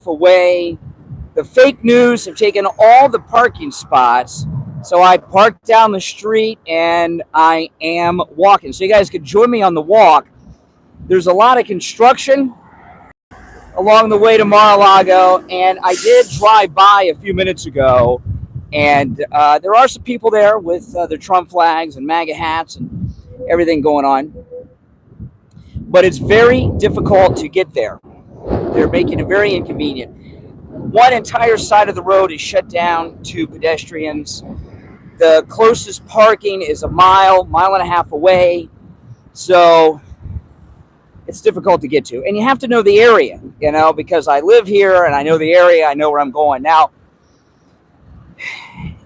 away. The fake news have taken all the parking spots. So I parked down the street and I am walking. So you guys could join me on the walk. There's a lot of construction along the way to Mar-A-Lago, and I did drive by a few minutes ago, and there are some people there with their Trump flags and MAGA hats and everything going on. But it's very difficult to get there. They're making it very inconvenient. One entire side of the road is shut down to pedestrians. The closest parking is a mile and a half away. So it's difficult to get to. And you have to know the area, because I live here and I know the area. I know where I'm going. Now,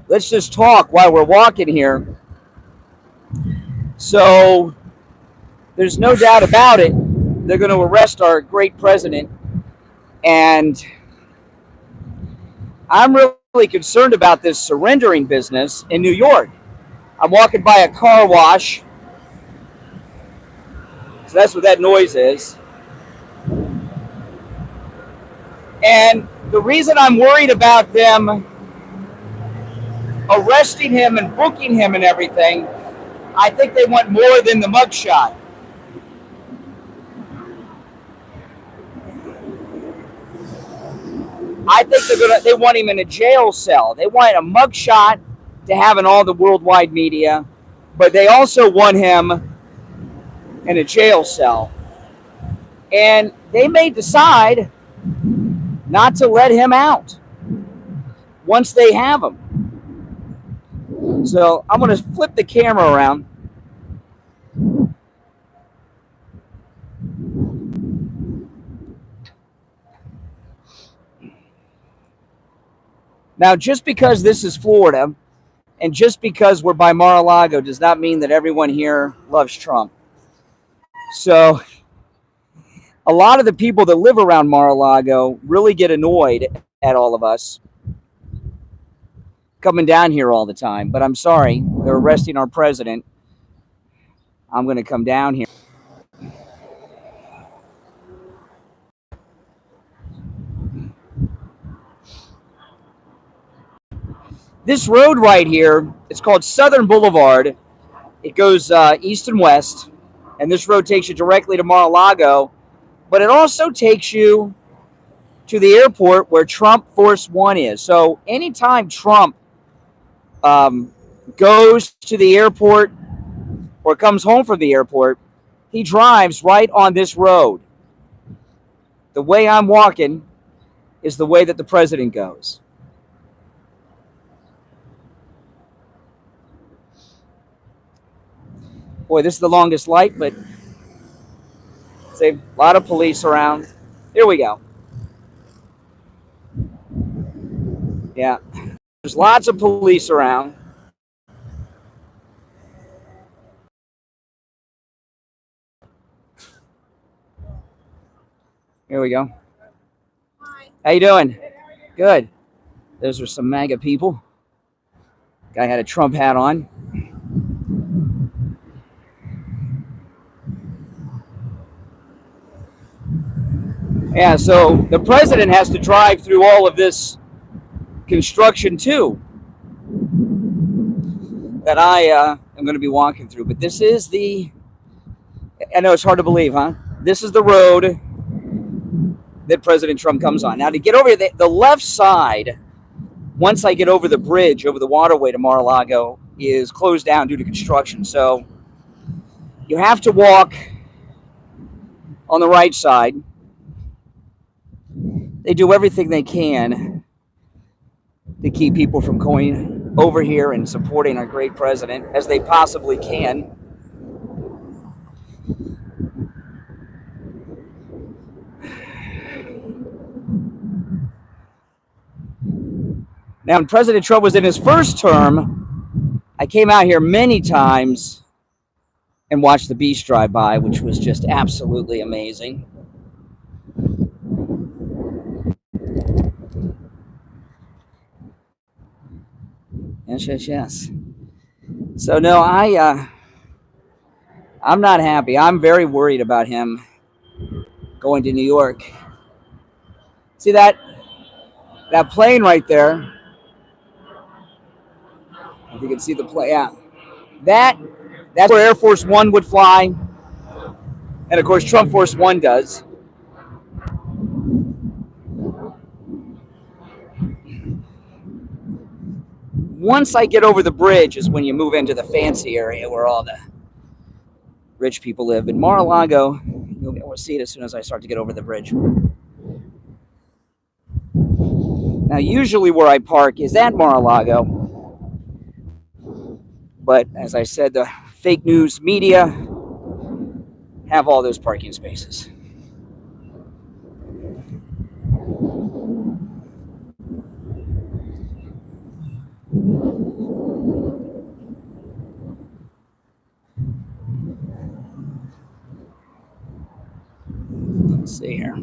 let's just talk while we're walking here. So there's no doubt about it. They're going to arrest our great president. And I'm really concerned about this surrendering business in New York. I'm walking by a car wash. So that's what that noise is. And the reason I'm worried about them arresting him and booking him and everything, I think they want more than the mugshot. I think they want him in a jail cell. They want a mugshot to have in all the worldwide media, but they also want him in a jail cell. And they may decide not to let him out once they have him. So I'm going to flip the camera around. Now, just because this is Florida and just because we're by Mar-A-Lago does not mean that everyone here loves Trump. So a lot of the people that live around Mar-A-Lago really get annoyed at all of us coming down here all the time. But I'm sorry, they're arresting our president. I'm going to come down here. This road right here, it's called Southern Boulevard. It goes east and west, and this road takes you directly to Mar-A-Lago, but it also takes you to the airport where Trump Force One is. So anytime Trump goes to the airport or comes home from the airport, he drives right on this road. The way I'm walking is the way that the president goes. Boy, this is the longest light, but there's a lot of police around. Here we go. Yeah, there's lots of police around. Here we go. Hi. How you doing? Good. Those are some MAGA people. Guy had a Trump hat on. Yeah, so the president has to drive through all of this construction too that I am going to be walking through. But this is I know it's hard to believe, huh? This is the road that President Trump comes on. Now, to get over here, the left side, once I get over the bridge, over the waterway to Mar-A-Lago, is closed down due to construction. So you have to walk on the right side. They do everything they can to keep people from going over here and supporting our great president as they possibly can. Now, when President Trump was in his first term, I came out here many times and watched the beast drive by, which was just absolutely amazing. Yes. So no, I'm not happy. I'm very worried about him going to New York. See that? That plane right there, if you can see the plane, yeah. That's where Air Force One would fly. And of course, Trump Force One does. Once I get over the bridge is when you move into the fancy area where all the rich people live. In Mar-A-Lago, you'll be able to see it as soon as I start to get over the bridge. Now, usually where I park is at Mar-A-Lago. But as I said, the fake news media have all those parking spaces. Let's see here.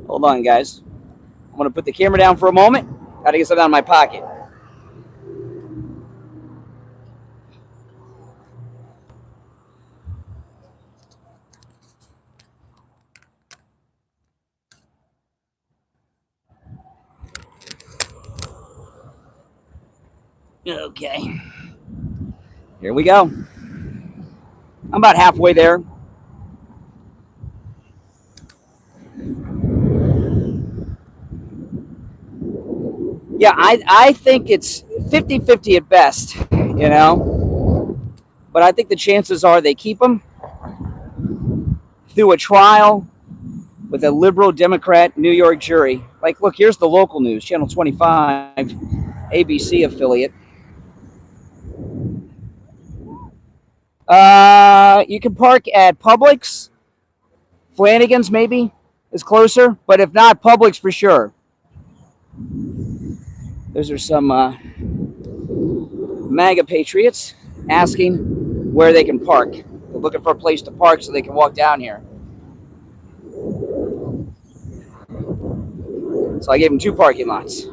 Hold on, guys. I'm going to put the camera down for a moment. Got to get something out of my pocket. Okay. Here we go. I'm about halfway there. Yeah, I think it's 50-50 at best, you know. But I think the chances are they keep him through a trial with a liberal Democrat New York jury. Like, look, here's the local news, Channel 25, ABC affiliate. You can park at Publix. Flanagan's maybe is closer, but if not, Publix for sure. Those are some MAGA patriots asking where they can park. They're looking for a place to park so they can walk down here. So I gave them 2 parking lots.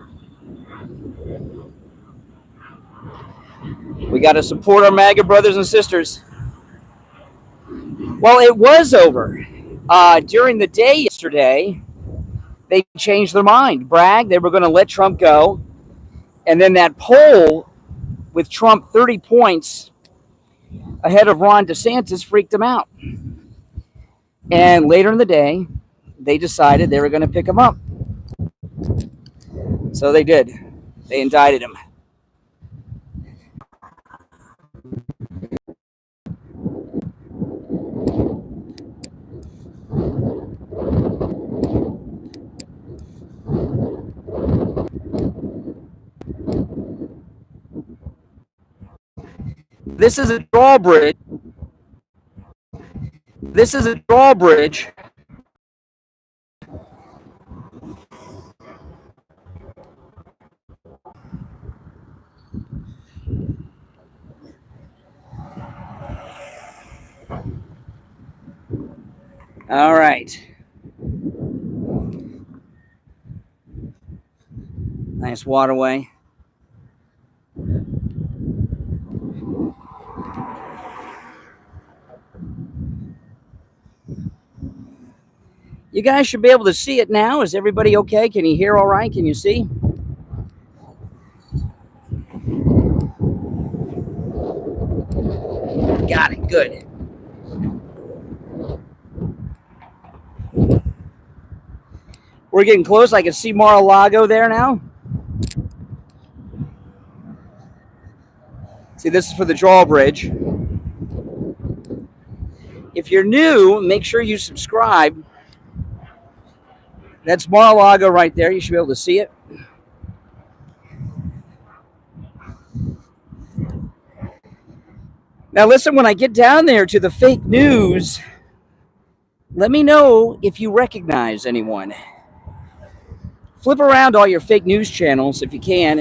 We got to support our MAGA brothers and sisters. Well, it was over. During the day yesterday, they changed their mind. Bragg, they were going to let Trump go. And then that poll with Trump 30 points ahead of Ron DeSantis freaked them out. And later in the day, they decided they were going to pick him up. So they did. They indicted him. This is a drawbridge. This is a drawbridge. All right. Nice waterway. You guys should be able to see it now. Is everybody okay? Can you hear all right? Can you see? Got it. Good. We're getting close. I can see Mar-A-Lago there now. See, this is for the drawbridge. If you're new, make sure you subscribe. That's Mar-A-Lago right there. You should be able to see it. Now listen, when I get down there to the fake news, let me know if you recognize anyone. Flip around all your fake news channels if you can.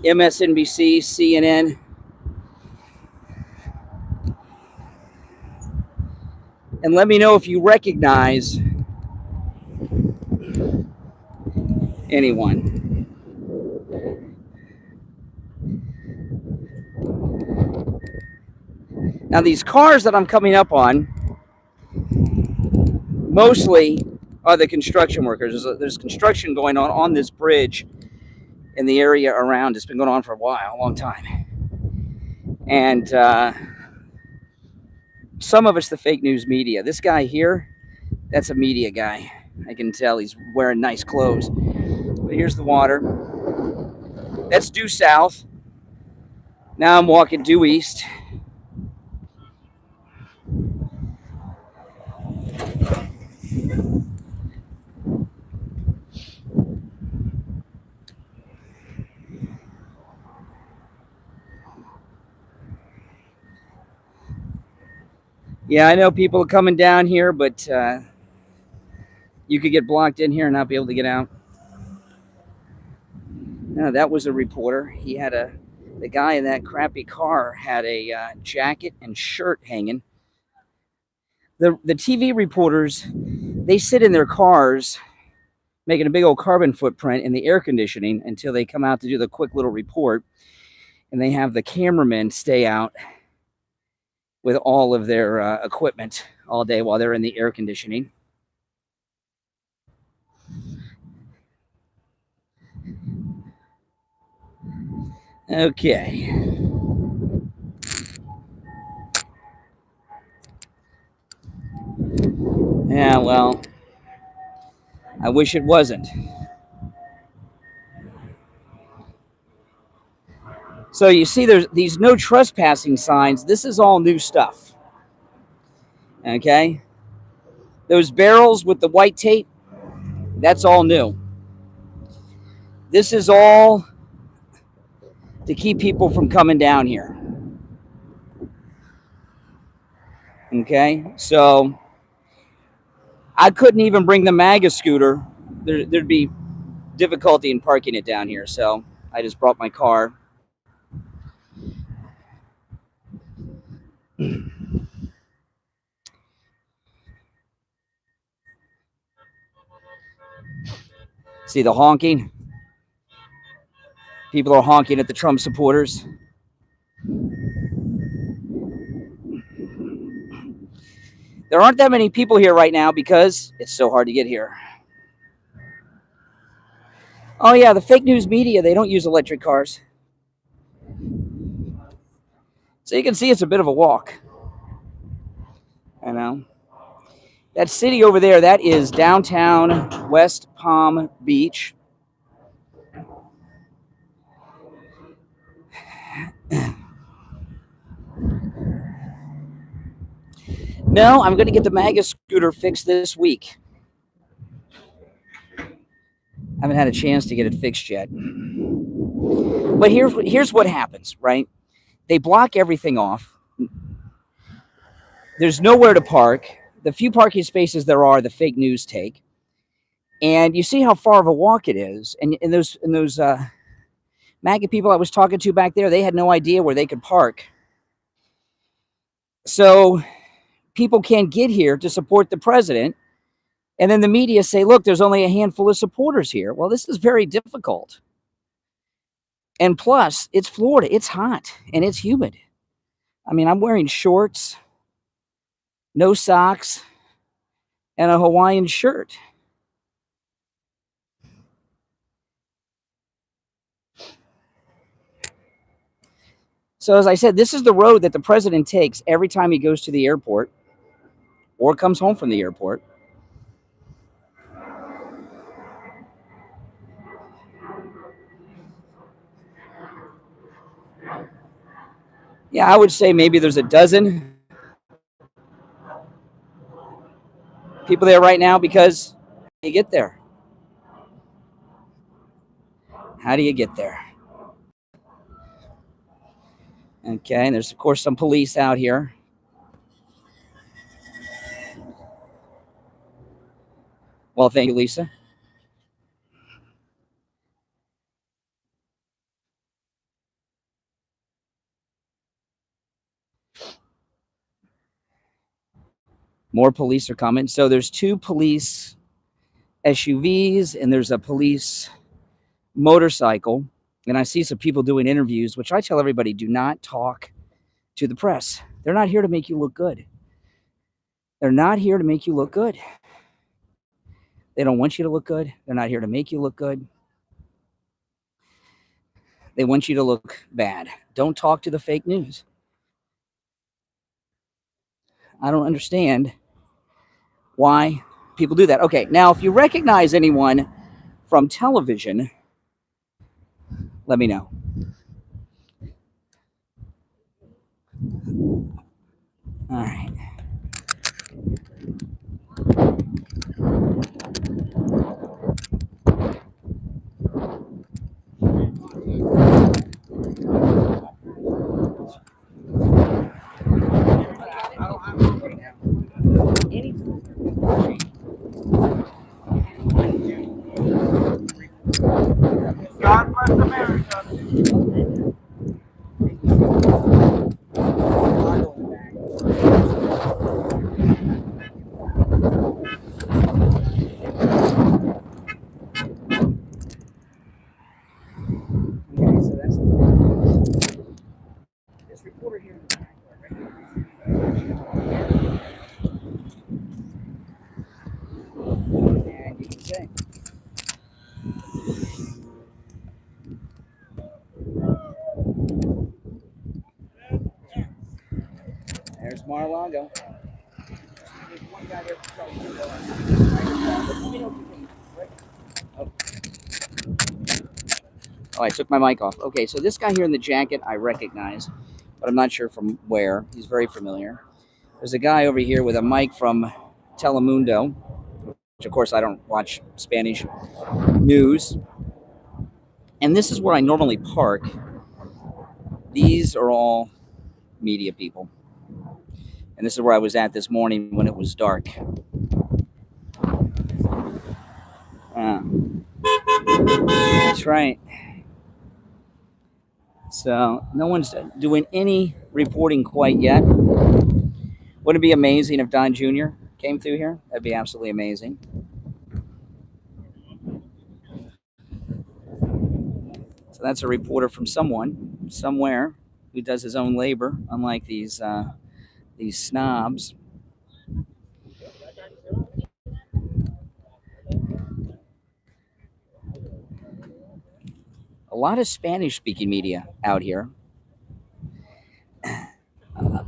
MSNBC, CNN. And let me know if you recognize anyone. Now these cars that I'm coming up on, mostly are the construction workers. There's construction going on this bridge in the area around. It's been going on for a while, a long time. And some of it's the fake news media. This guy here, that's a media guy. I can tell he's wearing nice clothes. But here's the water. That's due south. Now I'm walking due east. Yeah, I know people are coming down here, but you could get blocked in here and not be able to get out. No, that was a reporter. He had the guy in that crappy car had a jacket and shirt hanging. The TV reporters, they sit in their cars making a big old carbon footprint in the air conditioning until they come out to do the quick little report. And they have the cameramen stay out with all of their equipment all day while they're in the air conditioning. Okay. Yeah, well, I wish it wasn't. So you see there's these no trespassing signs. This is all new stuff. Okay? Those barrels with the white tape, that's all new. This is all to keep people from coming down here. Okay? So I couldn't even bring the MAGA scooter. There'd be difficulty in parking it down here. So I just brought my car. See the honking? People are honking at the Trump supporters. There aren't that many people here right now because it's so hard to get here. Oh yeah, the fake news media, they don't use electric cars. So you can see it's a bit of a walk. I know. That city over there, that is downtown West Palm Beach. No, I'm going to get the MAGA scooter fixed this week. I haven't had a chance to get it fixed yet. But here's what happens, right? They block everything off. There's nowhere to park. The few parking spaces there are, the fake news take. And you see how far of a walk it is. And those MAGA people I was talking to back there, they had no idea where they could park. So people can't get here to support the president. And then the media say, look, there's only a handful of supporters here. Well, this is very difficult. And plus, it's Florida. It's hot and it's humid. I mean, I'm wearing shorts, no socks, and a Hawaiian shirt. So as I said, this is the road that the president takes every time he goes to the airport or comes home from the airport. Yeah, I would say maybe there's a dozen people there right now because how do you get there? How do you get there? Okay, and there's, of course, some police out here. Well, thank you, Lisa. More police are coming. So there's 2 police SUVs and there's a police motorcycle. And I see some people doing interviews, which I tell everybody, do not talk to the press. They're not here to make you look good. They're not here to make you look good. They don't want you to look good. They're not here to make you look good. They want you to look bad. Don't talk to the fake news. I don't understand why people do that. Okay, now if you recognize anyone from television, let me know. All right. God bless America. Okay, so that's the this reporter here. And you can say. There's Mar-A-Lago. There's one guy there for Oh, I took my mic off. Okay, so this guy here in the jacket I recognize, but I'm not sure from where. He's very familiar. There's a guy over here with a mic from Telemundo, which of course I don't watch Spanish news. And this is where I normally park. These are all media people. And this is where I was at this morning when it was dark. That's right. So no one's doing any reporting quite yet. Wouldn't it be amazing if Don Jr. came through here? That'd be absolutely amazing. So that's a reporter from someone, somewhere, who does his own labor, unlike these snobs. A lot of Spanish-speaking media out here.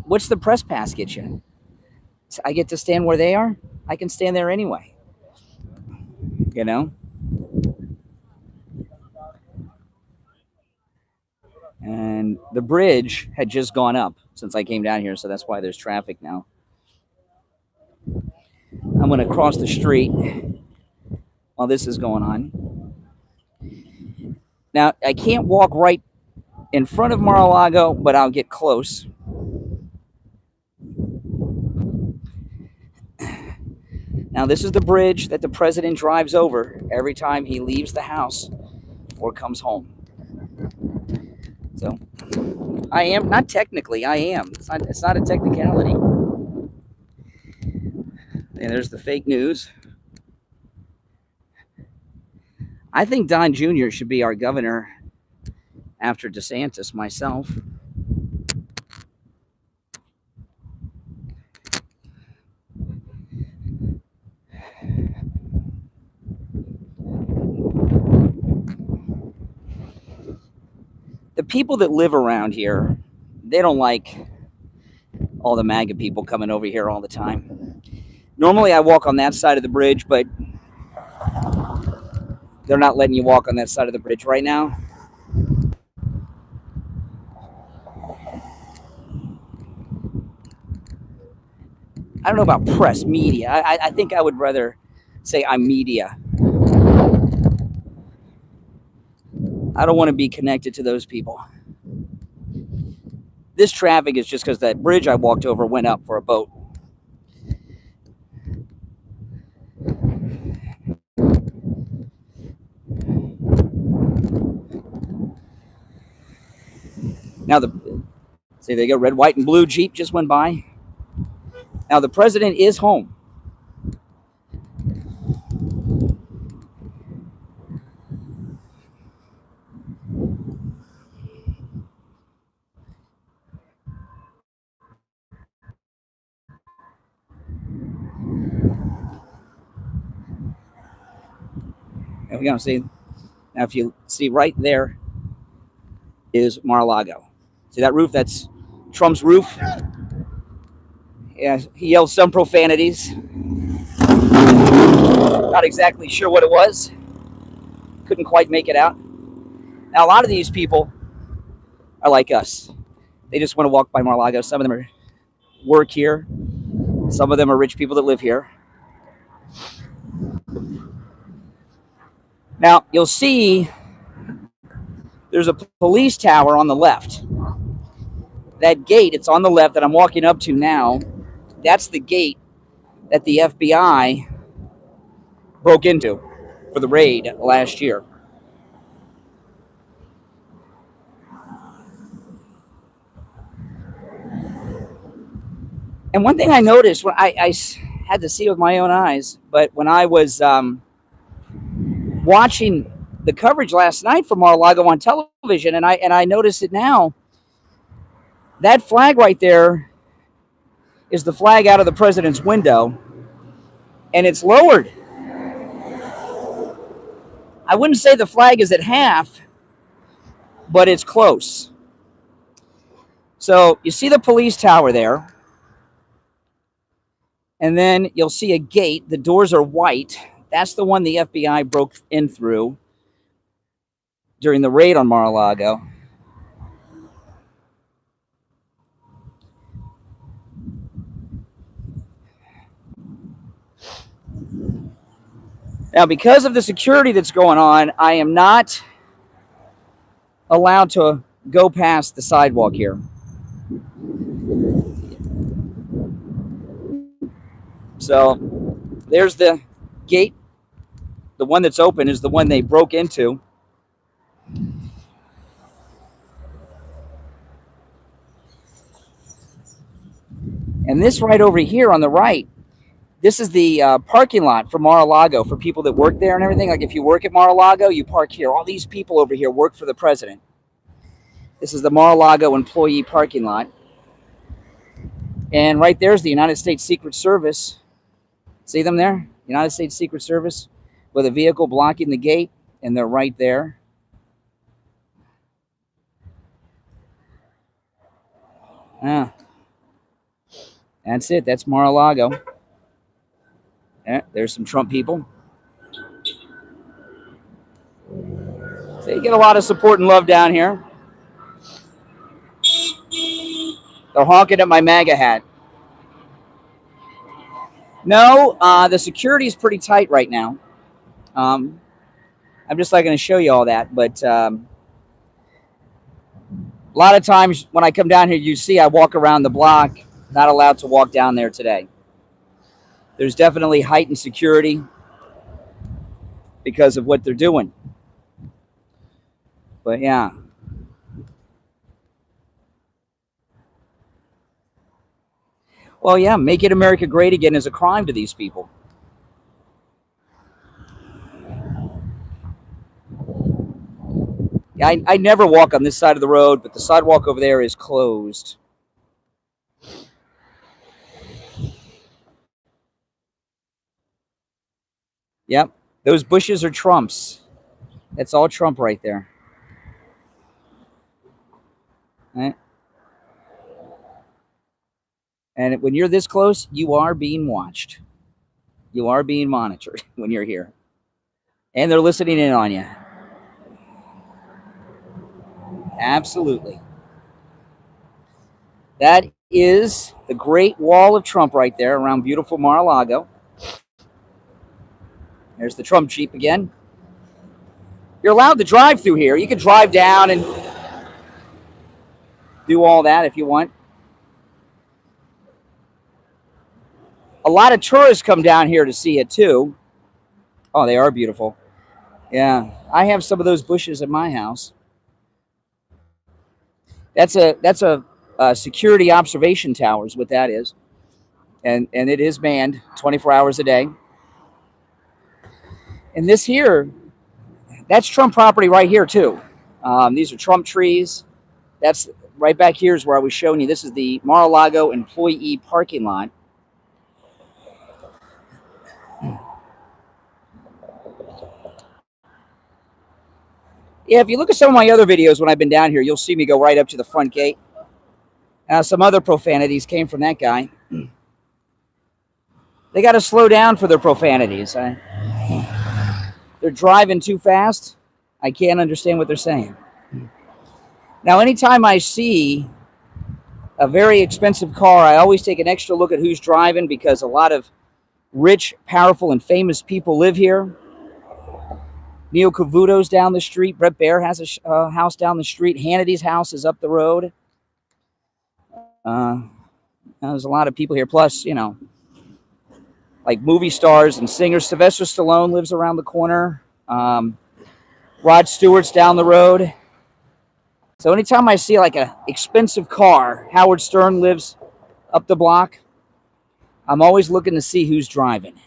What's the press pass get you? I get to stand where they are? I can stand there anyway. You know? And the bridge had just gone up since I came down here, so that's why there's traffic now. I'm going to cross the street while this is going on. Now, I can't walk right in front of Mar-A-Lago, but I'll get close. Now, this is the bridge that the president drives over every time he leaves the house or comes home. So, I am, not technically, I am. It's not a technicality. And there's the fake news. I think Don Jr. should be our governor after DeSantis, myself. The people that live around here, they don't like all the MAGA people coming over here all the time. Normally I walk on that side of the bridge, but they're not letting you walk on that side of the bridge right now. I don't know about press, media. I think I would rather say I'm media. I don't want to be connected to those people. This traffic is just because that bridge I walked over went up for a boat. Now see, they go red, white, and blue Jeep just went by. Now the president is home. There we go. See, now if you see right there is Mar-A-Lago. See that roof? That's Trump's roof. Yeah, he yelled some profanities. Not exactly sure what it was. Couldn't quite make it out. Now, a lot of these people are like us. They just want to walk by Mar-A-Lago. Some of them work here. Some of them are rich people that live here. Now, you'll see there's a police tower on the left. That gate, it's on the left that I'm walking up to now. That's the gate that the FBI broke into for the raid last year. And one thing I noticed, when I had to see with my own eyes, but when I was watching the coverage last night from Mar-A-Lago on television, and I noticed it now, that flag right there is the flag out of the president's window, and it's lowered. I wouldn't say the flag is at half, but it's close. So you see the police tower there, and then you'll see a gate. The doors are white. That's the one the FBI broke in through during the raid on Mar-A-Lago. Now, because of the security that's going on, I am not allowed to go past the sidewalk here. So there's the gate. The one that's open is the one they broke into. And this right over here on the right, this is the parking lot for Mar-A-Lago for people that work there and everything. Like if you work at Mar-A-Lago, you park here. All these people over here work for the president. This is the Mar-A-Lago employee parking lot. And right there's the United States Secret Service. See them there? United States Secret Service with a vehicle blocking the gate, and they're right there. Ah. That's it. That's Mar-A-Lago. Yeah, there's some Trump people. So you get a lot of support and love down here. They're honking at my MAGA hat. No, the security is pretty tight right now. I'm just not going to show you all that, but a lot of times when I come down here, you see I walk around the block. Not allowed to walk down there today. There's definitely heightened security because of what they're doing. But yeah. Well, yeah, making America great again is a crime to these people. Yeah, I never walk on this side of the road, but the sidewalk over there is closed. Yep, those bushes are Trump's. That's all Trump right there. Right? And when you're this close, you are being watched. You are being monitored when you're here. And they're listening in on you. Absolutely. That is the Great Wall of Trump right there around beautiful Mar-A-Lago. There's the Trump Jeep again. You're allowed to drive through here. You can drive down and do all that if you want. A lot of tourists come down here to see it too. Oh, they are beautiful. Yeah, I have some of those bushes at my house. That's a security observation tower is what that is. And it is manned 24 hours a day. And this here, that's Trump property right here too. These are Trump trees. That's right back here is where I was showing you. This is the Mar-A-Lago employee parking lot. Yeah, if you look at some of my other videos when I've been down here, you'll see me go right up to the front gate. Some other profanities came from that guy. They got to slow down for their profanities. They're driving too fast. I can't understand what they're saying. Now, anytime I see a very expensive car, I always take an extra look at who's driving because a lot of rich, powerful, and famous people live here. Neil Cavuto's down the street. Brett Baer has a house down the street. Hannity's house is up the road. There's a lot of people here. Plus, like movie stars and singers. Sylvester Stallone lives around the corner. Rod Stewart's down the road. So anytime I see like an expensive car, Howard Stern lives up the block, I'm always looking to see who's driving.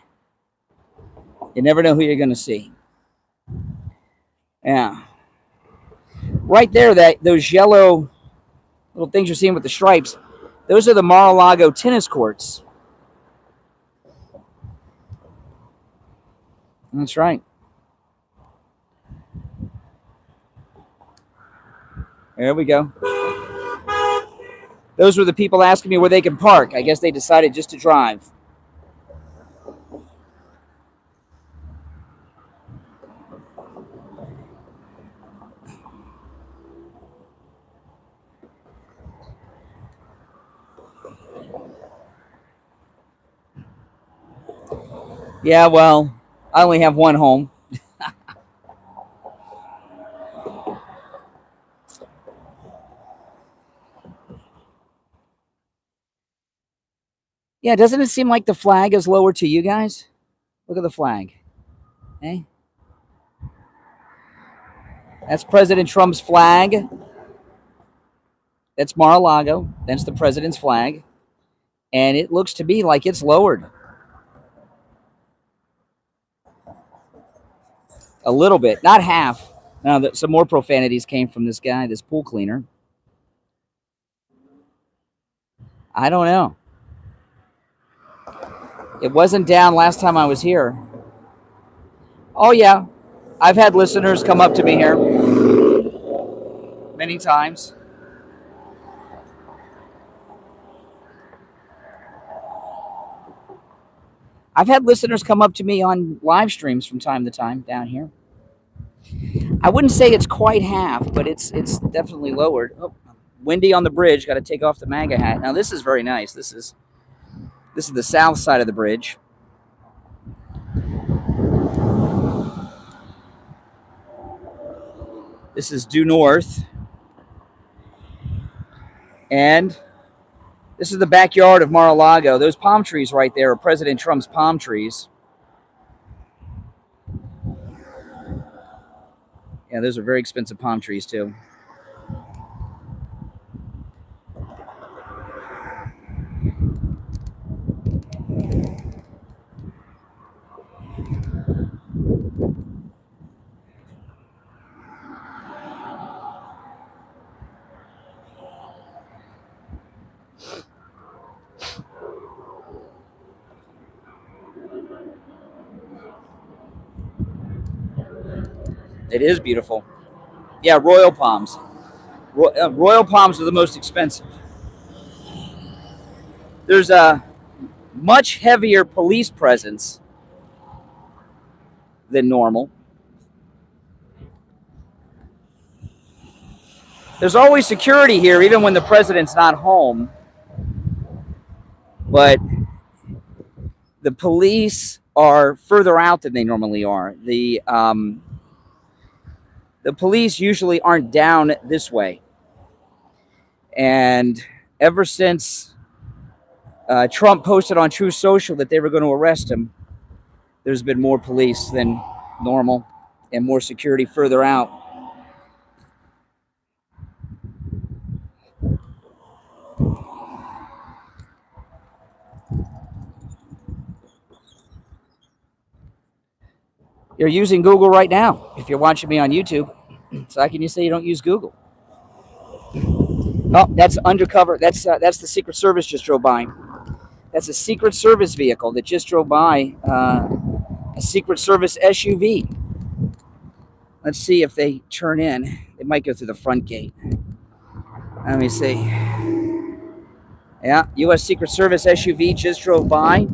You never know who you're going to see. Yeah. Right there, those yellow little things you're seeing with the stripes, those are the Mar-A-Lago tennis courts. That's right. There we go. Those were the people asking me where they could park. I guess they decided just to drive. Yeah, well, I only have one home. Yeah, doesn't it seem like the flag is lower to you guys? Look at the flag. Hey? That's President Trump's flag. That's Mar-A-Lago. That's the president's flag. And it looks to me like it's lowered. A little bit. Not half. Now, some more profanities came from this guy, this pool cleaner. I don't know. It wasn't down last time I was here. Oh, yeah. I've had listeners come up to me here many times. I've had listeners come up to me on live streams from time to time down here. I wouldn't say it's quite half, but it's definitely lowered. Oh, windy on the bridge. Got to take off the MAGA hat. Now, this is very nice. This is the south side of the bridge. This is due north. And this is the backyard of Mar-A-Lago. Those palm trees right there are President Trump's palm trees. Yeah, those are very expensive palm trees, too. It is beautiful. Yeah, royal palms. Royal palms are the most expensive. There's a much heavier police presence than normal. There's always security here, even when the president's not home. But the police are further out than they normally are. The police usually aren't down this way. And ever since Trump posted on Truth Social that they were going to arrest him, there's been more police than normal and more security further out. You're using Google right now if you're watching me on YouTube. So how can you say you don't use Google? Oh, that's undercover. That's the Secret Service just drove by. That's a Secret Service vehicle that just drove by. A Secret Service SUV. Let's see if they turn in. They might go through the front gate. Let me see. Yeah, U.S. Secret Service SUV just drove by.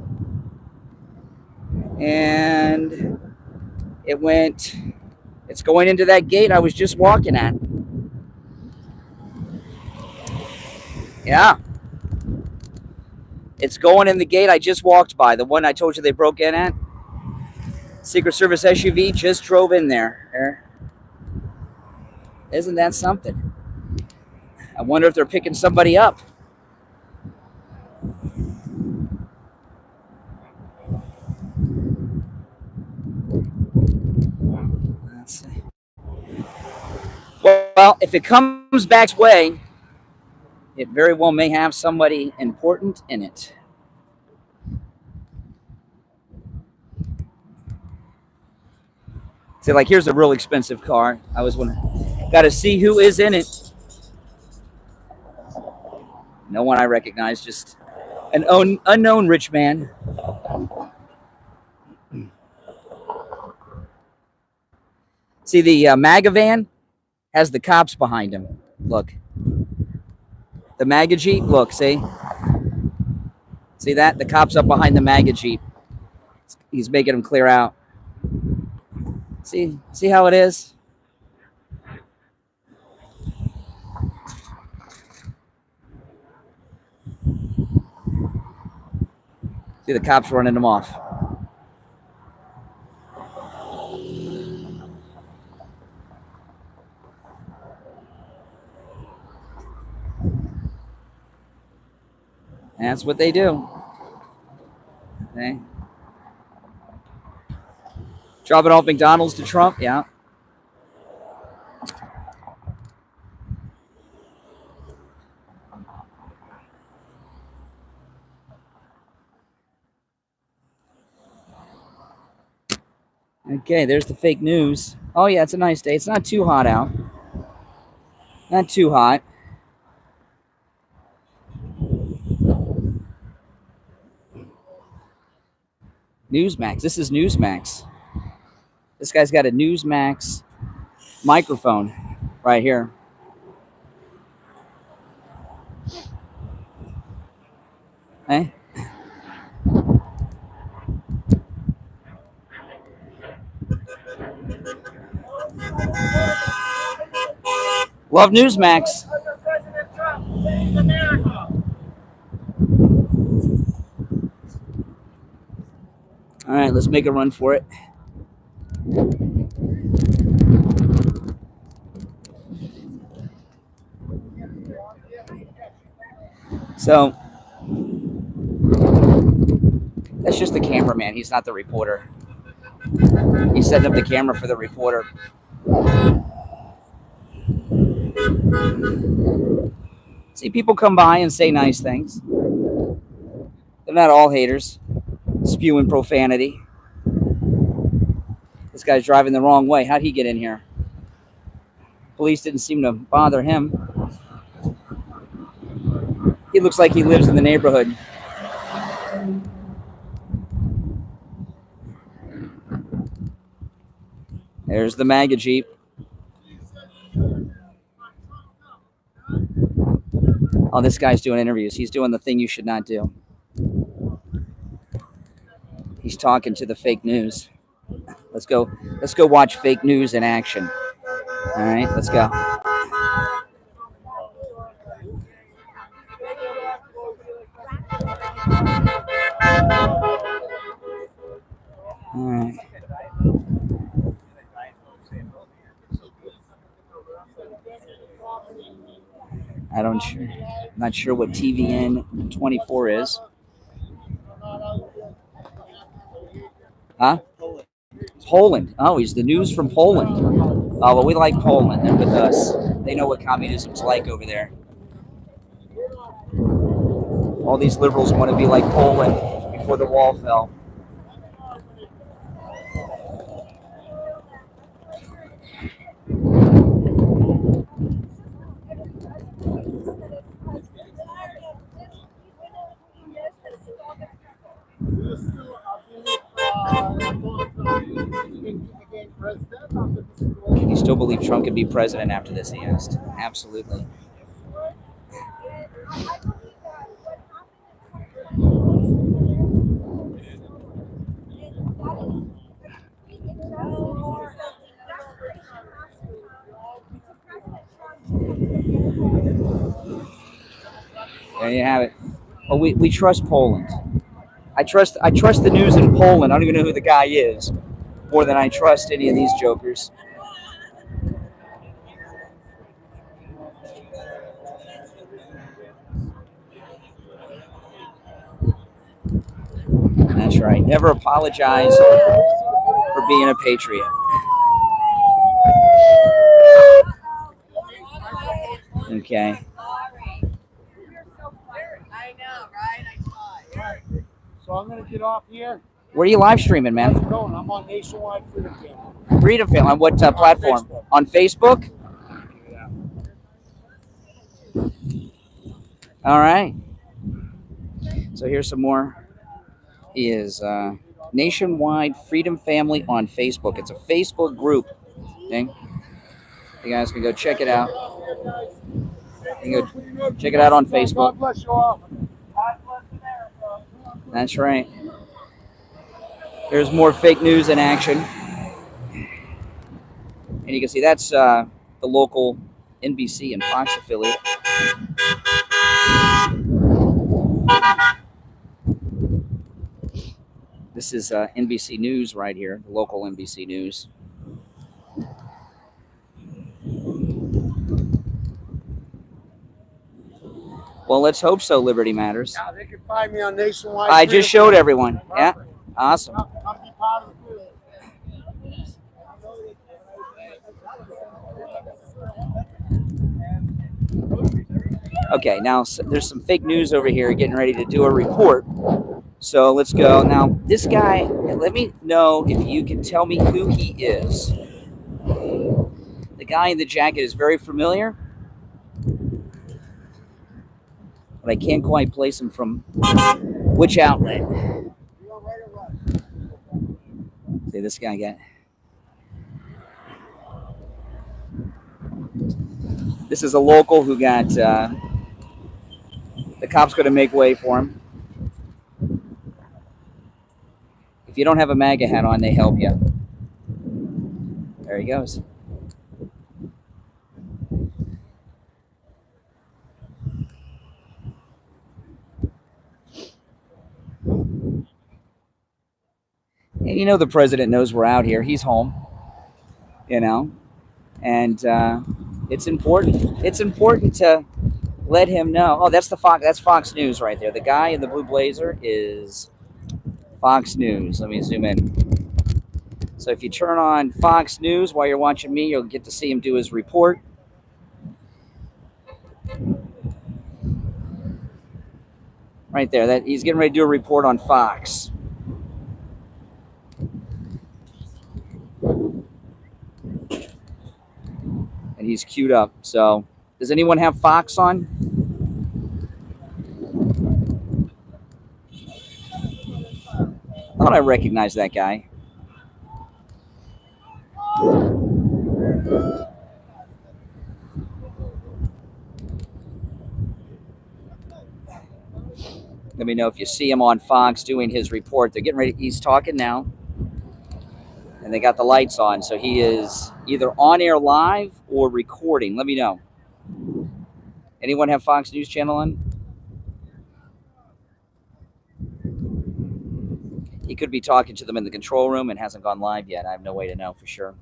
And it's going into that gate I was just walking at. Yeah. It's going in the gate I just walked by, the one I told you they broke in at. Secret Service SUV just drove in there. Isn't that something? I wonder if they're picking somebody up. Let's see. Well, if it comes back this way, it very well may have somebody important in it. See, like, here's a real expensive car. I was wondering, got to see who is in it. No one I recognize, just an unknown rich man. See, the MAGA van has the cops behind him. Look. The MAGA Jeep, look, see? See that? The cop's up behind the MAGA Jeep. He's making him clear out. See how it is? See, the cops running him off. That's what they do. Okay. Dropping off McDonald's to Trump, yeah. Okay, there's the fake news. Oh, yeah, it's a nice day. It's not too hot out. Not too hot. Newsmax. This is Newsmax. This guy's got a Newsmax microphone right here. Hey? Love Newsmax. President Trump saves America. All right, let's make a run for it. So, that's just the cameraman. He's not the reporter. He's setting up the camera for the reporter. See, people come by and say nice things. They're not all haters, spewing profanity. This guy's driving the wrong way. How'd he get in here? Police didn't seem to bother him. He looks like he lives in the neighborhood. There's the MAGA Jeep. Oh, this guy's doing interviews. He's doing the thing you should not do. He's talking to the fake news. Let's go watch fake news in action. All right, let's go. All right. I'm not sure what TVN 24 is. Huh? Poland. Oh, he's the news from Poland. Oh, well, we like Poland. They're with us. They know what communism's like over there. All these liberals want to be like Poland before the wall fell. Can you still believe Trump could be president after this? He asked. Absolutely. There you have it. Oh, we trust Poland. I trust the news in Poland. I don't even know who the guy is, more than I trust any of these jokers. That's right. Never apologize for being a patriot. Okay. So I'm going to get off here. Where are you live streaming, man? I'm going. I'm on Nationwide Freedom Family. Freedom Family. On what platform? On Facebook? All right. So here's some more. He is Nationwide Freedom Family on Facebook. It's a Facebook group. Okay? You guys can go check it out. You can go check it out on Facebook. God bless you all. God bless America. That's right. There's more fake news in action. And you can see that's the local NBC and Fox affiliate. This is NBC News right here, the local NBC News. Well, let's hope so, Liberty Matters. Now they can find me on Nationwide. I just showed everyone. Yeah, awesome. Come be part of the group. Okay, now there's some fake news over here getting ready to do a report. So let's go. Now, this guy, let me know if you can tell me who he is. The guy in the jacket is very familiar, but I can't quite place him from which outlet. See, this guy got... This is a local who got... the cops going to make way for him. If you don't have a MAGA hat on, they help you. There he goes. And you know the president knows we're out here. He's home. You know? And it's important. It's important to let him know. Oh, that's Fox News right there. The guy in the blue blazer is Fox News. Let me zoom in. So if you turn on Fox News while you're watching me, you'll get to see him do his report. Right there. That he's getting ready to do a report on Fox. And he's queued up. So does anyone have Fox on? I thought I recognized that guy. Let me know if you see him on Fox doing his report. They're getting ready. He's talking now. And they got the lights on. So he is either on air live or recording. Let me know. Anyone have Fox News Channel on? He could be talking to them in the control room and hasn't gone live yet. I have no way to know for sure.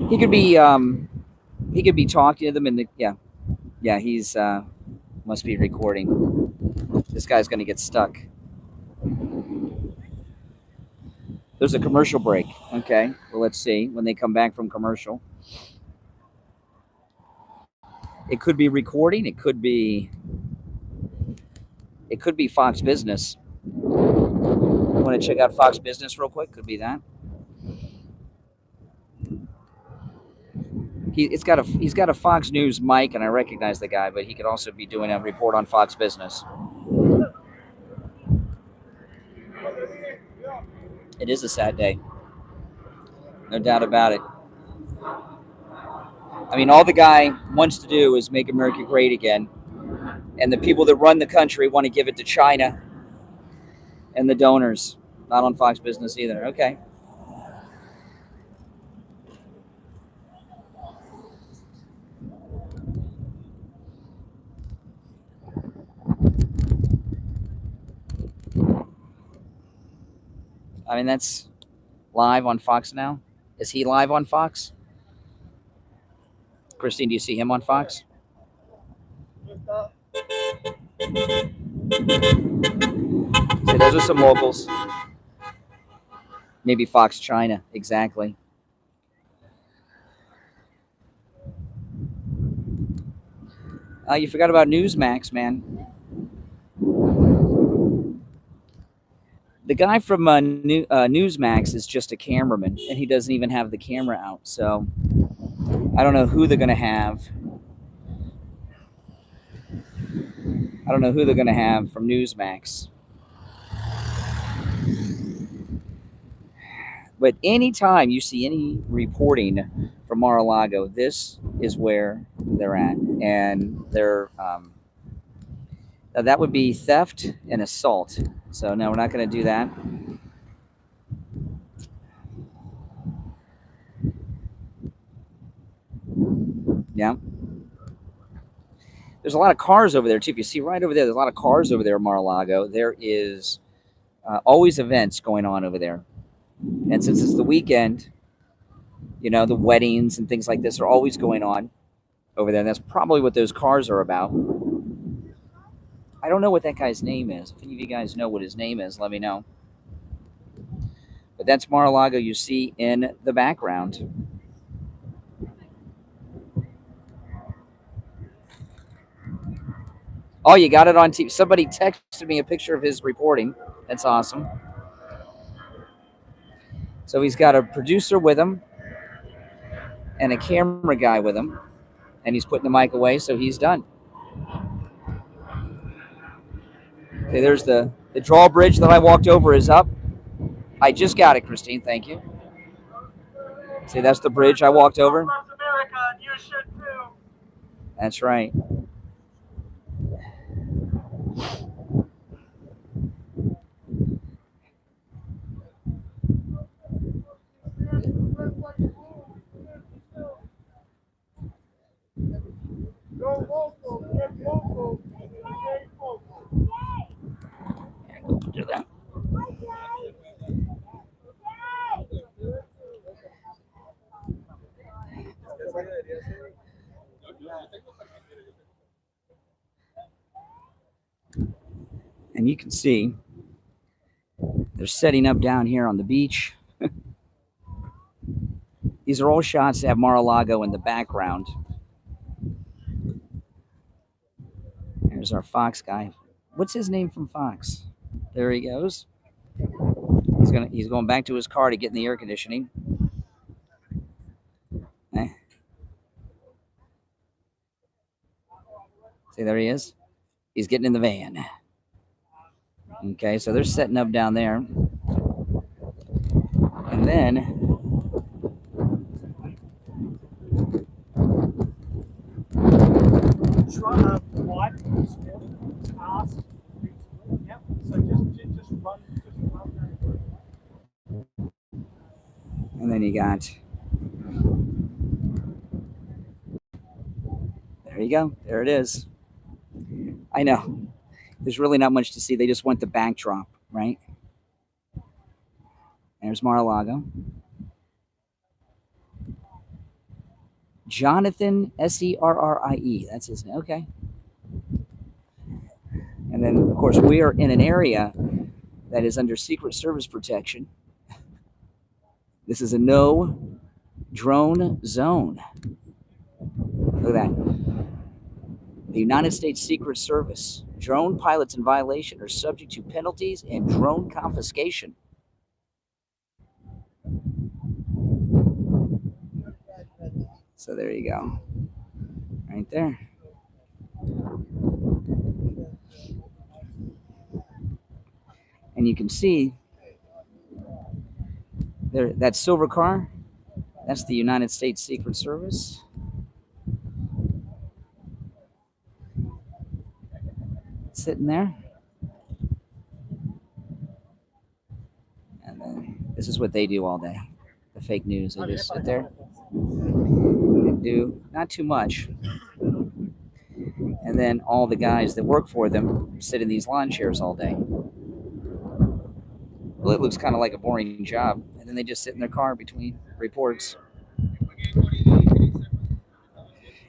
He could be talking to them in the he's must be recording. This guy's going to get stuck. There's a commercial break. Okay, well, let's see when they come back from commercial. It could be recording. It could be Fox Business. Want to check out Fox Business real quick? Could be that. He's got a Fox News mic, and I recognize the guy, but he could also be doing a report on Fox Business. It is a sad day. No doubt about it. I mean, all the guy wants to do is make America great again. And the people that run the country want to give it to China and the donors. Not on Fox Business either. Okay. I mean, that's live on Fox now. Is he live on Fox? Christine, do you see him on Fox? See, those are some locals. Maybe Fox China. Exactly. You forgot about Newsmax, man. The guy from Newsmax is just a cameraman, and he doesn't even have the camera out. So I don't know who they're going to have. I don't know who they're going to have from Newsmax. But anytime you see any reporting from Mar-A-Lago, this is where they're at. And they're that would be theft and assault. So no, we're not going to do that. Yeah. There's a lot of cars over there, too. If you see right over there, there's a lot of cars over there at Mar-A-Lago. There is always events going on over there. And since it's the weekend, you know, the weddings and things like this are always going on over there. And that's probably what those cars are about. I don't know what that guy's name is. If any of you guys know what his name is, let me know. But that's Mar-A-Lago you see in the background. Oh, you got it on TV. Somebody texted me a picture of his reporting. That's awesome. So he's got a producer with him and a camera guy with him. And he's putting the mic away, so he's done. Okay, there's the drawbridge that I walked over is up. I just got it, Christine. Thank you. See, that's the bridge I walked over. That's right. Do that. And you can see they're setting up down here on the beach. These are all shots that have Mar-A-Lago in the background. There's our Fox guy. What's his name from Fox? There he goes. He's going back to his car to get in the air conditioning. See, there he is. He's getting in the van. Okay, so they're setting up down there. And then and then you got, there you go. There it is. I know. There's really not much to see. They just want the backdrop, right? There's Mar-A-Lago. Jonathan, S-E-R-R-I-E. That's his name. Okay. And then, of course, we are in an area that is under Secret Service protection. This is a no drone zone. Look at that. The United States Secret Service. Drone pilots in violation are subject to penalties and drone confiscation. So there you go. Right there. And you can see There, that silver car, that's the United States Secret Service. Sitting there. And then this is what they do all day. The fake news. They just sit there and do not too much. And then all the guys that work for them sit in these lawn chairs all day. Well, it looks kind of like a boring job. And then they just sit in their car between reports.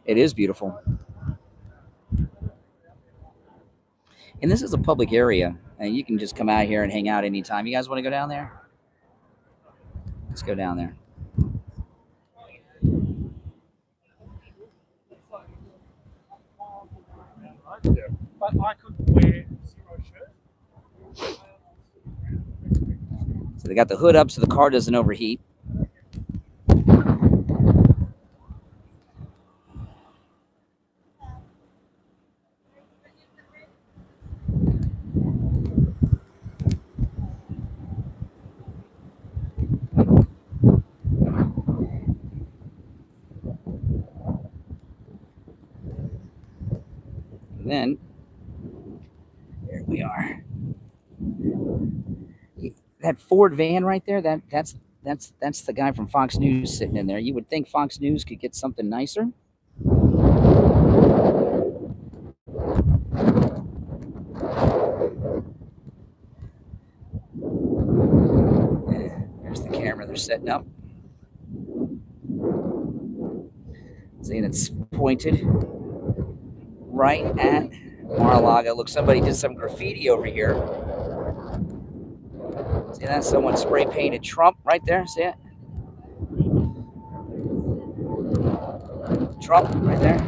It is beautiful. And this is a public area. And you can just come out here and hang out anytime. You guys want to go down there? Let's go down there. But I could wear zero shirt. So they got the hood up so the car doesn't overheat. Then there we are. That Ford van right there, that's the guy from Fox News sitting in there. You would think Fox News could get something nicer. There's the camera they're setting up. See, it's pointed right at Mar-A-Lago. Look, somebody did some graffiti over here. See that? Someone spray painted Trump right there. See it? Trump right there.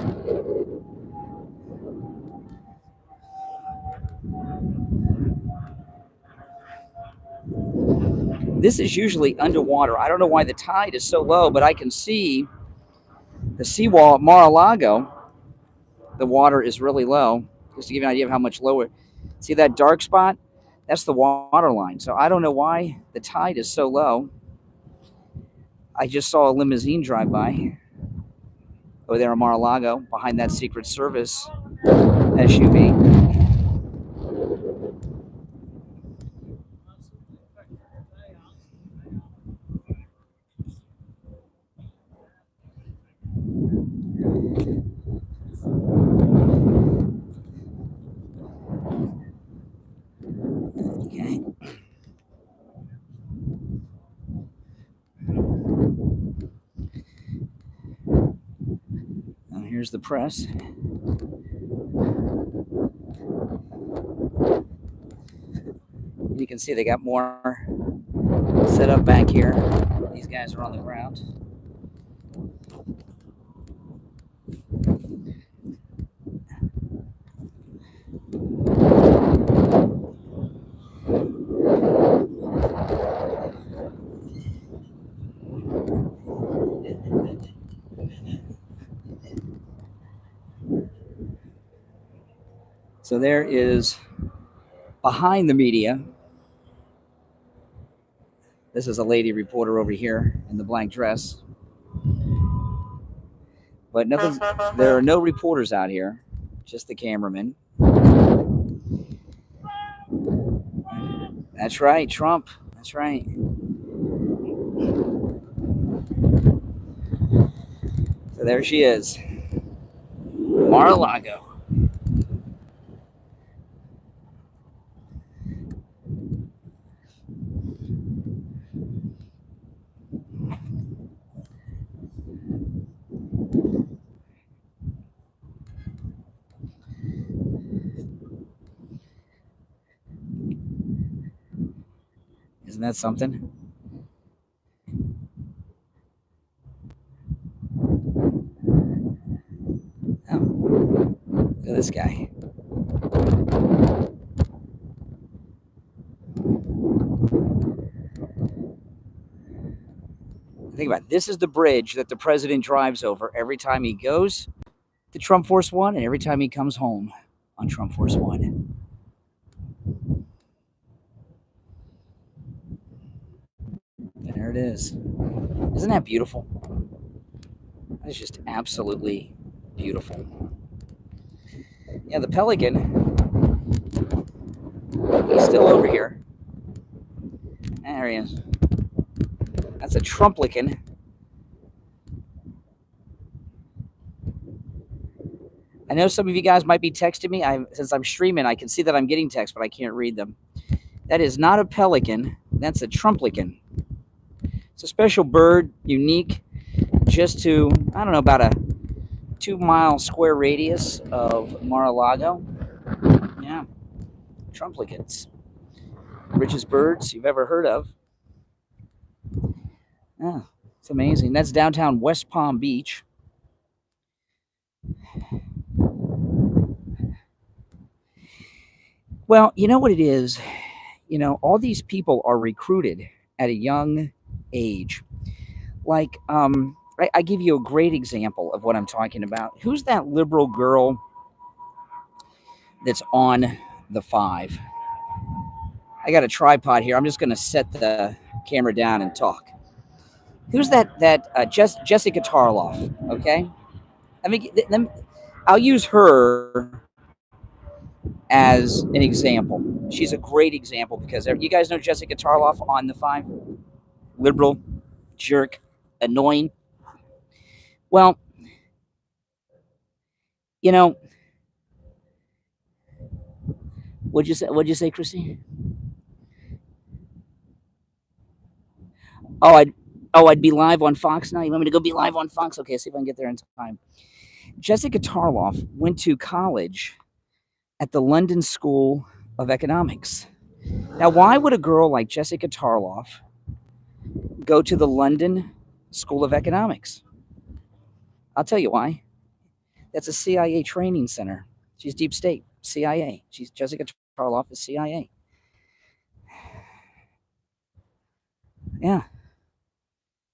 This is usually underwater. I don't know why the tide is so low, but I can see the seawall at Mar-A-Lago. The water is really low. Just to give you an idea of how much lower. See that dark spot? That's the water line. So I don't know why the tide is so low. I just saw a limousine drive by over there in Mar-A-Lago behind that Secret Service SUV. Okay. Now here's the press. You can see they got more set up back here. These guys are on the ground. So there is behind the media. This is a lady reporter over here in the blank dress. But nothing. There are no reporters out here, just the cameraman. That's right, Trump. That's right. So there she is, Mar-A-Lago. Isn't that something? Oh, look at this guy. Think about it. This is the bridge that the president drives over every time he goes to Trump Force One and every time he comes home on Trump Force One. There There it is. Isn't that beautiful? That's just absolutely beautiful. Yeah, the pelican, he's still over here. There he is. That's a trumplican. I know some of you guys might be texting me. Since I'm streaming, I can see that I'm getting texts, but I can't read them. That is not a pelican. That's a trumplican. It's a special bird, unique, just to, I don't know, about a 2-mile square radius of Mar-A-Lago. Yeah, trumplicans. Richest birds you've ever heard of. Yeah, it's amazing. That's downtown West Palm Beach. Well, you know what it is? You know, all these people are recruited at a young age. Like, I give you a great example of what I'm talking about. Who's that liberal girl that's on the 5? I got a tripod here. I'm just going to set the camera down and talk. Who's that Jessica Tarloff, okay? I'll use her as an example. She's a great example because you guys know Jessica Tarloff on the 5? Liberal, jerk, annoying. Well, you know, what'd you say, Christy? I'd be live on Fox now. You want me to go be live on Fox? Okay, see if I can get there in time. Jessica Tarloff went to college at the London School of Economics. Now, why would a girl like Jessica Tarloff go to the London School of Economics? I'll tell you why. That's a CIA training center. She's deep state, CIA. Jessica Tarloff is CIA. Yeah.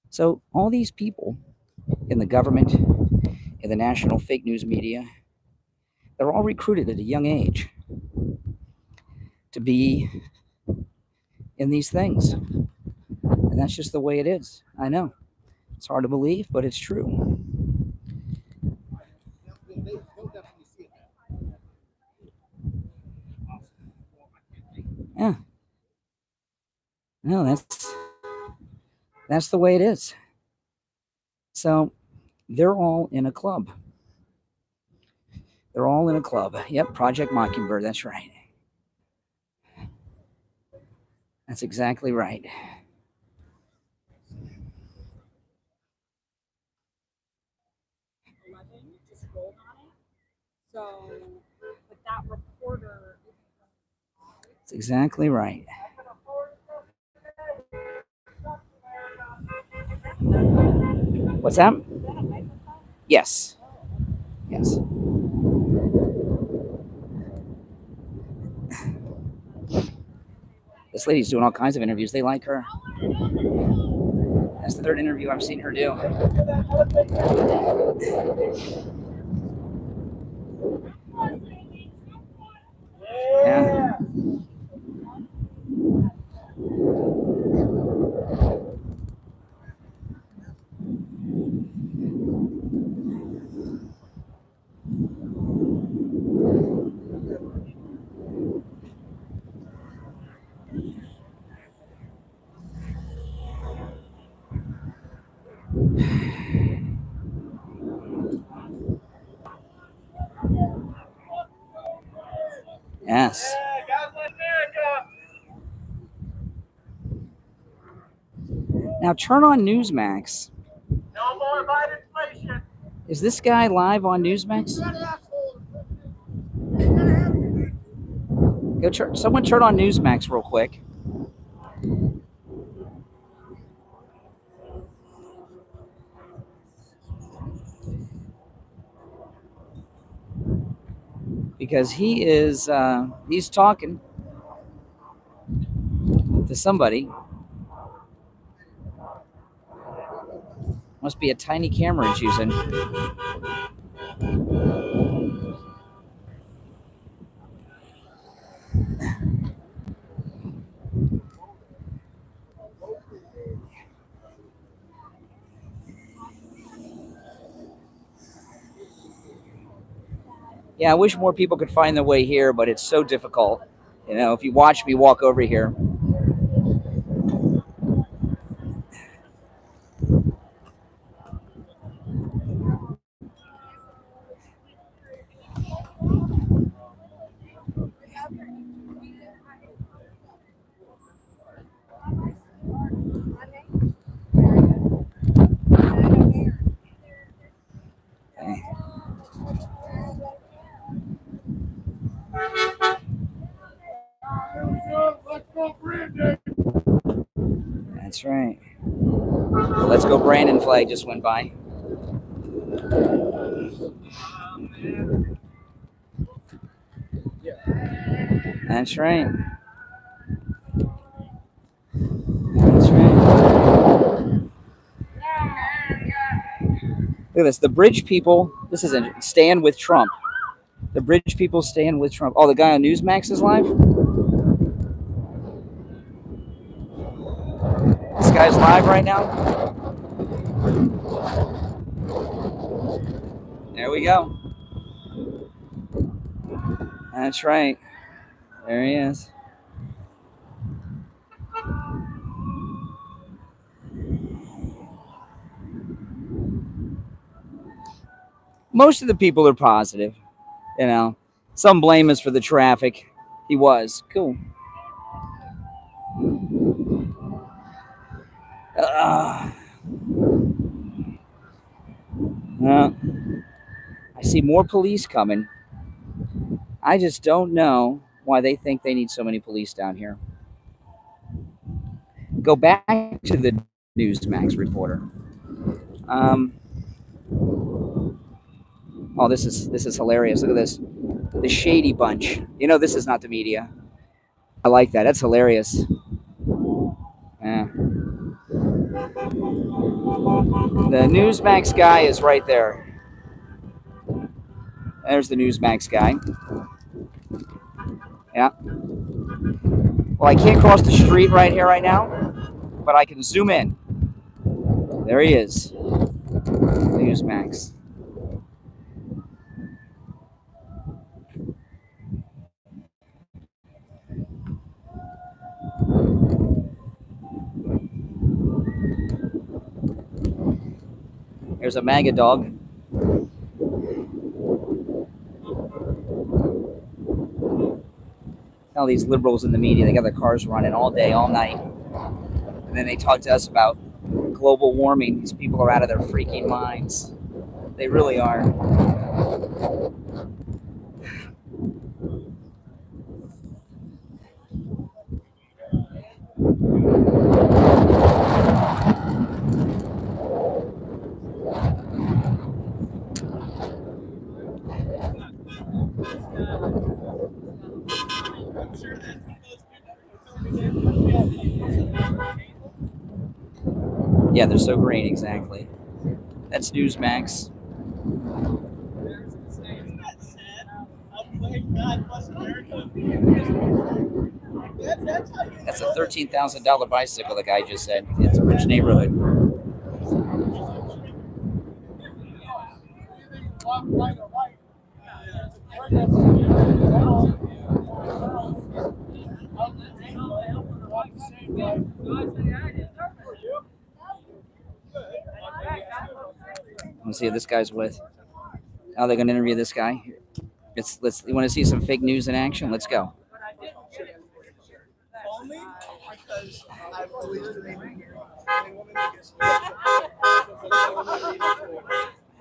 So all these people in the government, in the national fake news media, they're all recruited at a young age to be in these things. And that's just the way it is. I know. It's hard to believe, but it's true. Yeah. No, that's the way it is. So they're all in a club. They're all in a club. Yep, Project Mockingbird, that's right. That's exactly right. Just rolled on it. So, but that reporter. That's exactly right. What's that? Yes. Yes. This lady's doing all kinds of interviews. They like her. That's the 3rd interview I've seen her do. Yeah. Yes. Now turn on Newsmax. No more about inflation. Is this guy live on Newsmax? Someone turn on Newsmax real quick. Because he's talking to somebody. Must be a tiny camera he's using. Yeah, I wish more people could find their way here, but it's so difficult. You know, if you watch me walk over here. Okay. That's right. Let's Go Brandon flag just went by. That's right. That's right. Look at this. The bridge people. This isn't stand with Trump. The bridge people stand with Trump. Oh, the guy on Newsmax is live? This guy's live right now? There we go. That's right. There he is. Most of the people are positive. You know, some blame us for the traffic. He was. Cool. I see more police coming. I just don't know why they think they need so many police down here. Go back to the Newsmax reporter. Oh, this is hilarious. Look at this. The Shady Bunch. You know, this is not the media. I like that. That's hilarious. Yeah. The Newsmax guy is right there. There's the Newsmax guy. Yeah. Well, I can't cross the street right here right now, but I can zoom in. There he is. Newsmax. There's a MAGA dog. All these liberals in the media, they got their cars running all day, all night. And then they talk to us about global warming. These people are out of their freaking minds. They really are. Yeah, they're so green, exactly. That's Newsmax. That's a $13,000 bicycle, the guy just said. It's a rich neighborhood. Let's see who this guy's with. How they're going to interview this guy. Let's. You want to see some fake news in action? Let's go. Only because I've always dreamed.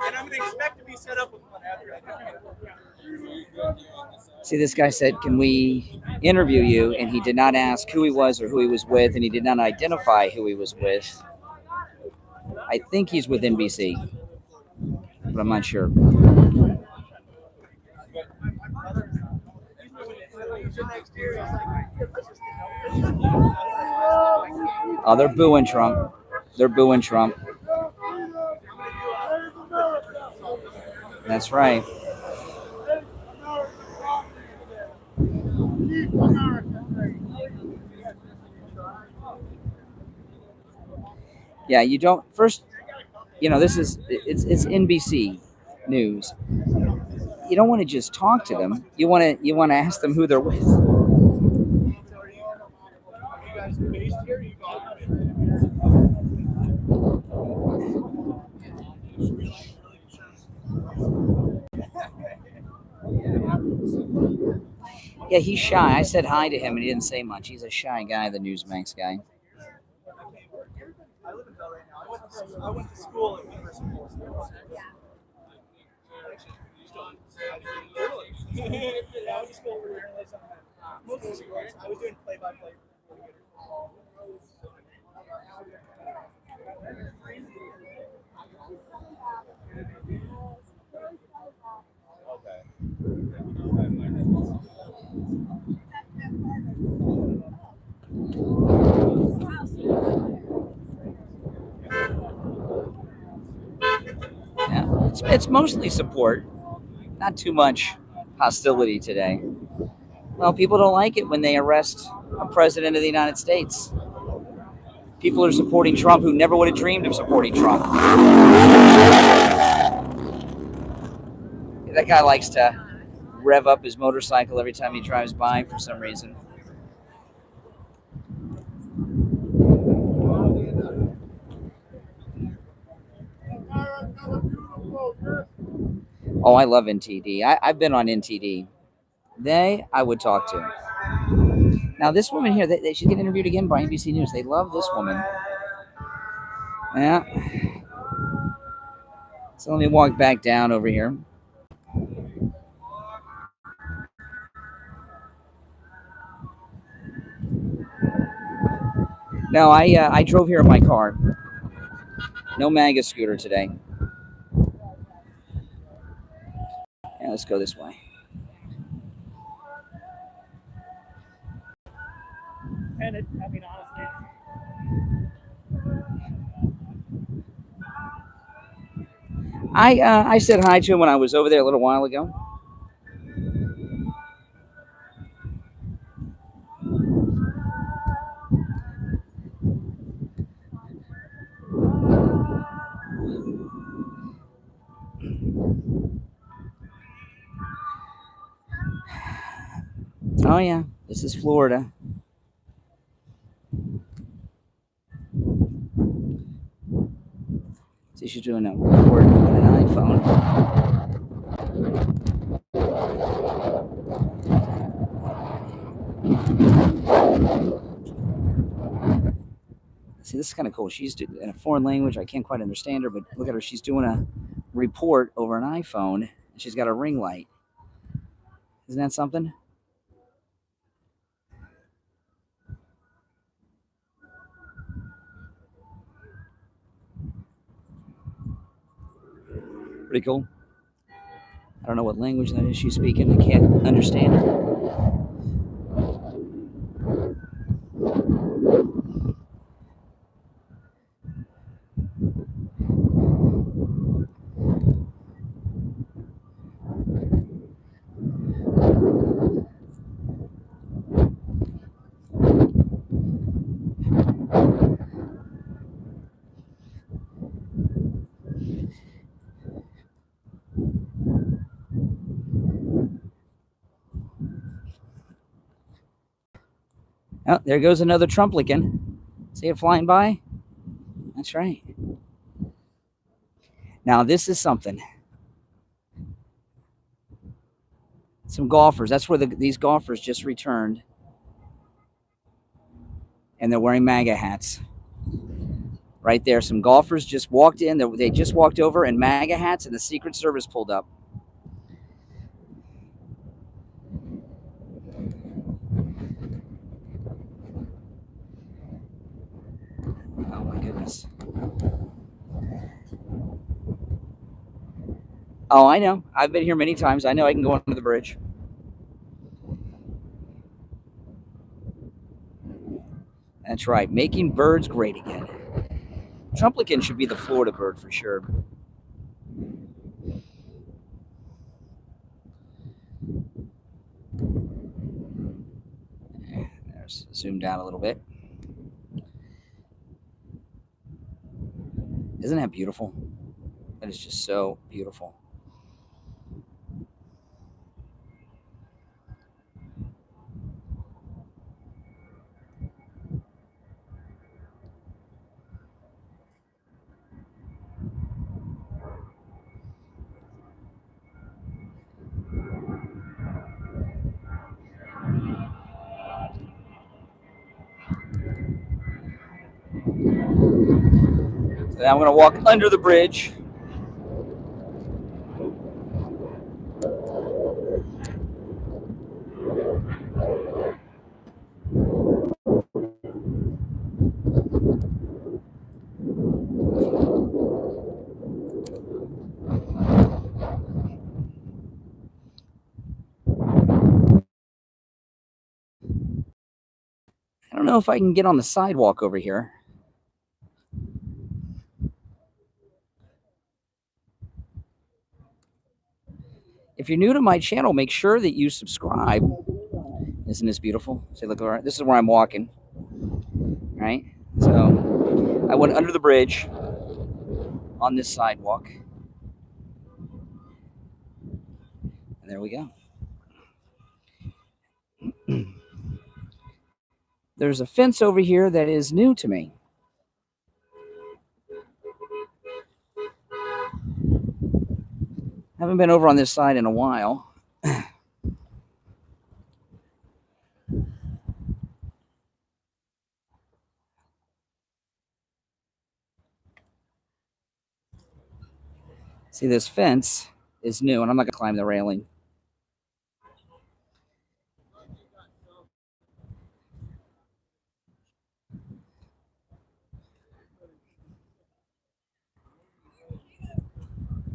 And I'm going to expect to be set up with one after. See, this guy said, "Can we interview you?" And he did not ask who he was or who he was with, and he did not identify who he was with. I think he's with NBC, but I'm not sure. Oh, they're booing Trump. They're booing Trump. That's right. Yeah, you don't first. You know, it's NBC News. you don't want to just talk to them. You want to ask them who they're with. So are you guys based here? Or you Yeah, he's shy. I said hi to him and he didn't say much. He's a shy guy, the Newsmax guy. I live in LA now. I went to school at University of Florida. Yeah, I went to school for journalism. Mostly sports. I was doing play-by-play for 4 years. Yeah, it's mostly support. Not too much hostility today. Well, people don't like it when they arrest a president of the United States. People are supporting Trump who never would have dreamed of supporting Trump. That guy likes to rev up his motorcycle every time he drives by for some reason. Oh, I love NTD. I've been on NTD. I would talk to. Now, this woman here, she's getting interviewed again by NBC News. They love this woman. Yeah. So let me walk back down over here. No, I drove here in my car. No MAGA scooter today. Yeah, let's go this way. And I mean, honestly, I said hi to him when I was over there a little while ago. Oh yeah, this is Florida. See, she's doing a report on an iPhone. See, this is kind of cool. She's in a foreign language. I can't quite understand her, but look at her. She's doing a report over an iPhone, and she's got a ring light. Isn't that something? Pretty cool. I don't know what language that is she's speaking. I can't understand it. Oh, there goes another Trumplican. See it flying by? That's right. Now, this is something. Some golfers. That's where these golfers just returned. And they're wearing MAGA hats. Right there. Some golfers just walked in. They just walked over in MAGA hats, and the Secret Service pulled up. Oh, my goodness. Oh, I know. I've been here many times. I know I can go under the bridge. That's right. Making birds great again. Trumplican should be the Florida bird for sure. There's zoomed out a little bit. Isn't that beautiful? That is just so beautiful. Now I'm going to walk under the bridge. I don't know if I can get on the sidewalk over here. If you're new to my channel, make sure that you subscribe. Isn't this beautiful? See, look, this is where I'm walking. Right? So I went under the bridge on this sidewalk. And there we go. There's a fence over here that is new to me. Haven't been over on this side in a while. See, this fence is new, and I'm not going to climb the railing.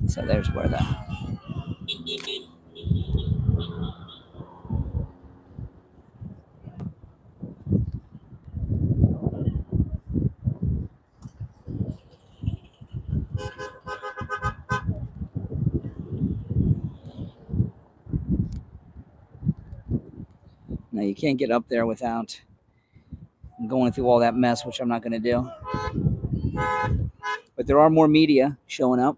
So there's where the... Now, you can't get up there without going through all that mess, which I'm not going to do. But there are more media showing up.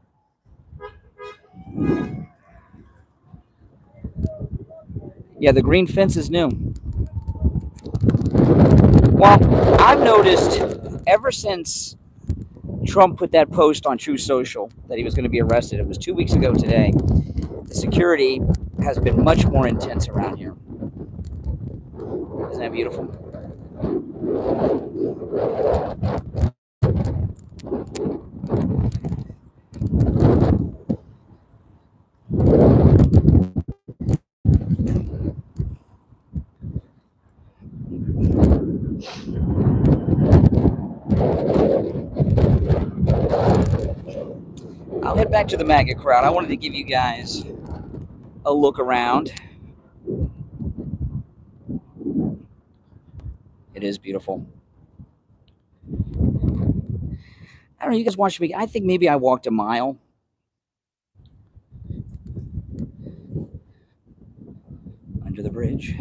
Yeah, the green fence is new. Well, I've noticed ever since Trump put that post on True Social that he was going to be arrested, it was 2 weeks ago today, the security has been much more intense around here. Isn't that beautiful? I'll head back to the MAGA crowd. I wanted to give you guys a look around. It is beautiful. I don't know, you guys watch me. I think maybe I walked a mile. Under the bridge.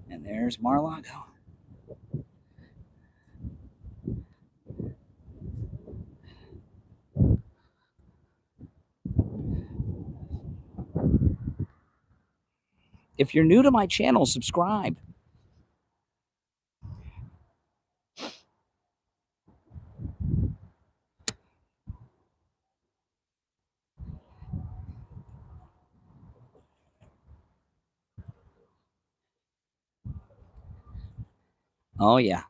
And there's Mar-A-Lago. If you're new to my channel, subscribe. Oh, yeah.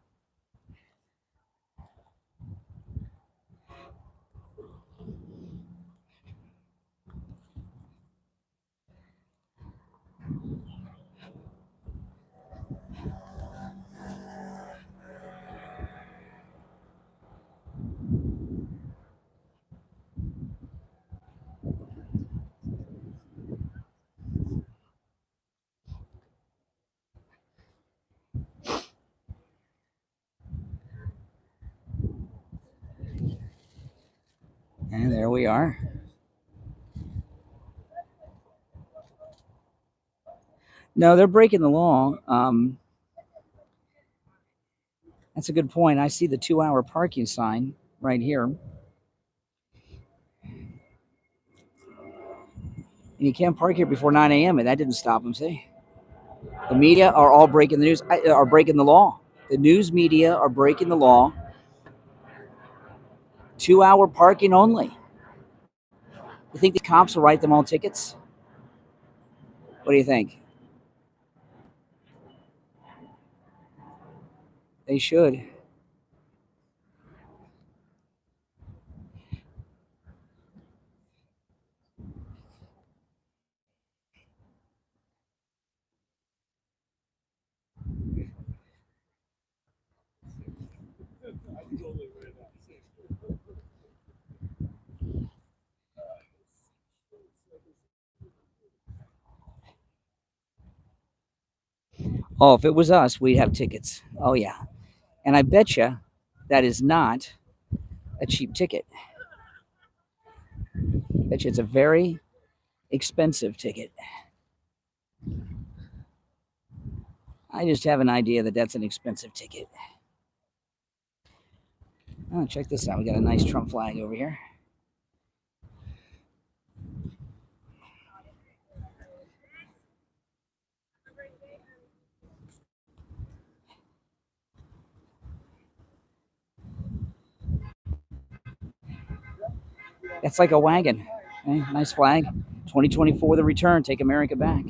And there we are. No, they're breaking the law. That's a good point. I see the 2-hour parking sign right here. And you can't park here before 9 a.m. and that didn't stop them, see? The media are all breaking the news, are breaking the law. The news media are breaking the law. 2-hour parking only. You think the cops will write them all tickets? What do you think? They should. Oh, if it was us, we'd have tickets. Oh, yeah. And I bet you that is not a cheap ticket. I bet you it's a very expensive ticket. I just have an idea that that's an expensive ticket. Oh, check this out. We got a nice Trump flag over here. It's like a wagon. Okay? Nice flag. 2024, the return. Take America back.